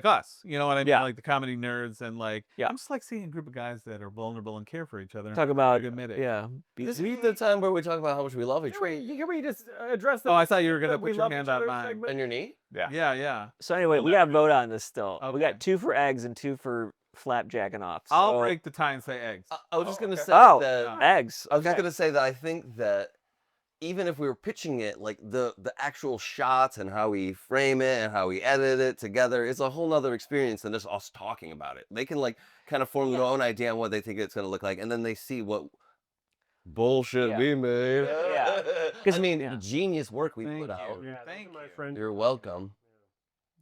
Speaker 4: us. You know what I mean?
Speaker 3: Yeah.
Speaker 4: Like the comedy nerds and like
Speaker 3: Yeah.
Speaker 4: I'm just like seeing a group of guys that are vulnerable and care for each other.
Speaker 3: Talk about
Speaker 4: I admit it.
Speaker 3: yeah.
Speaker 5: This is the time where we talk about how much we love each other.
Speaker 1: Can we just address the
Speaker 4: Oh, I thought you were gonna
Speaker 1: that we
Speaker 4: put your
Speaker 1: love
Speaker 4: hand
Speaker 1: each
Speaker 4: on
Speaker 1: other
Speaker 4: mine.
Speaker 1: segment?
Speaker 5: And your knee?
Speaker 2: Yeah.
Speaker 4: Yeah.
Speaker 3: So anyway, we got to vote on this still. We
Speaker 4: Okay.
Speaker 3: got 2 for eggs and 2 for flapjacking off.
Speaker 4: I'll
Speaker 3: So-
Speaker 4: break the tie and say eggs.
Speaker 5: I was just gonna say
Speaker 3: Oh,
Speaker 5: that.
Speaker 3: eggs.
Speaker 5: I was just
Speaker 3: Okay.
Speaker 5: gonna say that I think that even if we were pitching it, like the actual shots and how we frame it and how we edit it together, it's a whole nother experience than just us talking about it. They can like kind of form their own idea on what they think it's gonna look like, and then they see what bullshit
Speaker 3: Yeah.
Speaker 5: we made.
Speaker 3: Yeah.
Speaker 5: I mean, genius work we
Speaker 4: Thank
Speaker 5: put out.
Speaker 4: you.
Speaker 1: Yeah,
Speaker 4: Thank
Speaker 1: my
Speaker 4: you.
Speaker 1: friend.
Speaker 5: You're welcome.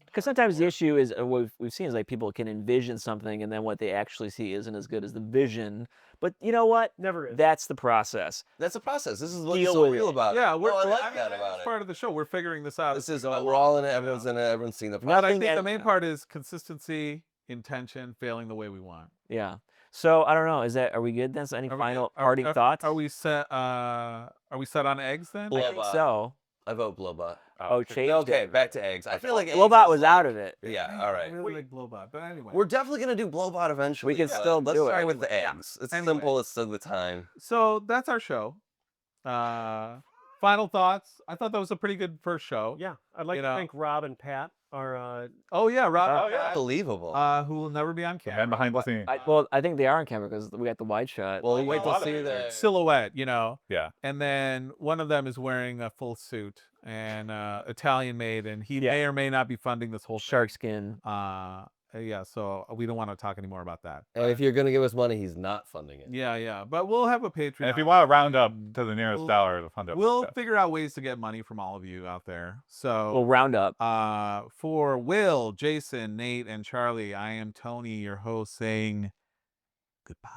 Speaker 3: Because sometimes the issue is what we've seen is like people can envision something and then what they actually see isn't as good as the vision. But you know what?
Speaker 1: Never is.
Speaker 3: That's the process.
Speaker 5: That's a process. This is what's
Speaker 3: Deal
Speaker 5: so
Speaker 3: with
Speaker 5: real
Speaker 3: it.
Speaker 5: about it.
Speaker 4: Yeah,
Speaker 5: Oh,
Speaker 4: we're
Speaker 5: I like
Speaker 4: mean,
Speaker 5: that
Speaker 4: that's
Speaker 5: about it.
Speaker 4: part of the show. We're figuring this out.
Speaker 5: This is we're all in it. Everyone's in it. Everyone's seen the
Speaker 4: But I
Speaker 5: process.
Speaker 4: think the
Speaker 3: and-
Speaker 4: main part is consistency, intention, failing the way we want.
Speaker 3: Yeah. So I don't know. Are we good then? So any
Speaker 4: Are we-
Speaker 3: final
Speaker 4: are-
Speaker 3: parting
Speaker 4: are-
Speaker 3: thoughts?
Speaker 4: Are we set? Are we set on eggs then?
Speaker 3: I think
Speaker 5: Blowbot.
Speaker 3: so.
Speaker 5: I vote Blowbot.
Speaker 3: Oh, change
Speaker 5: Okay,
Speaker 3: it.
Speaker 5: back to eggs. I feel like eggs
Speaker 3: Blowbot
Speaker 5: is
Speaker 3: was
Speaker 5: like-
Speaker 3: out of it.
Speaker 5: Yeah, all
Speaker 4: I
Speaker 5: right.
Speaker 4: really like Blowbot, but anyway.
Speaker 5: We're definitely gonna do Blowbot eventually.
Speaker 3: We can
Speaker 5: but
Speaker 3: still
Speaker 5: let's
Speaker 3: do it.
Speaker 5: start with the
Speaker 3: Yeah.
Speaker 5: eggs. It's
Speaker 4: Anyway.
Speaker 5: simple. It's still the time.
Speaker 4: So that's our show. Final thoughts. I thought that was a pretty good first show.
Speaker 1: Yeah, I'd like
Speaker 4: You
Speaker 1: to
Speaker 4: know.
Speaker 1: thank Rob and Pat, our
Speaker 4: Oh yeah, Rob.
Speaker 2: Oh, yeah.
Speaker 5: Unbelievable.
Speaker 4: Who will never be on
Speaker 2: The man
Speaker 4: camera.
Speaker 2: behind the scenes.
Speaker 3: I think they are on camera because we got the wide shot.
Speaker 5: well, wait
Speaker 2: a
Speaker 5: till
Speaker 2: lot of
Speaker 5: see
Speaker 2: it.
Speaker 5: the.
Speaker 4: Silhouette, you know.
Speaker 2: Yeah.
Speaker 4: And then one of them is wearing a full suit and Italian made, and he may or may not be funding this whole
Speaker 3: Shark skin.
Speaker 4: yeah, so we don't want to talk anymore about that.
Speaker 5: And if you're gonna give us money, he's not funding it.
Speaker 4: Yeah, but we'll have a Patreon.
Speaker 2: And if you want to round up to the nearest
Speaker 4: We'll-
Speaker 2: dollar to fund it,
Speaker 4: we'll figure out ways to get money from all of you out there. So
Speaker 3: We'll round up.
Speaker 4: for Will, Jason, Nate, and Charlie, I am Tony, your host, saying goodbye.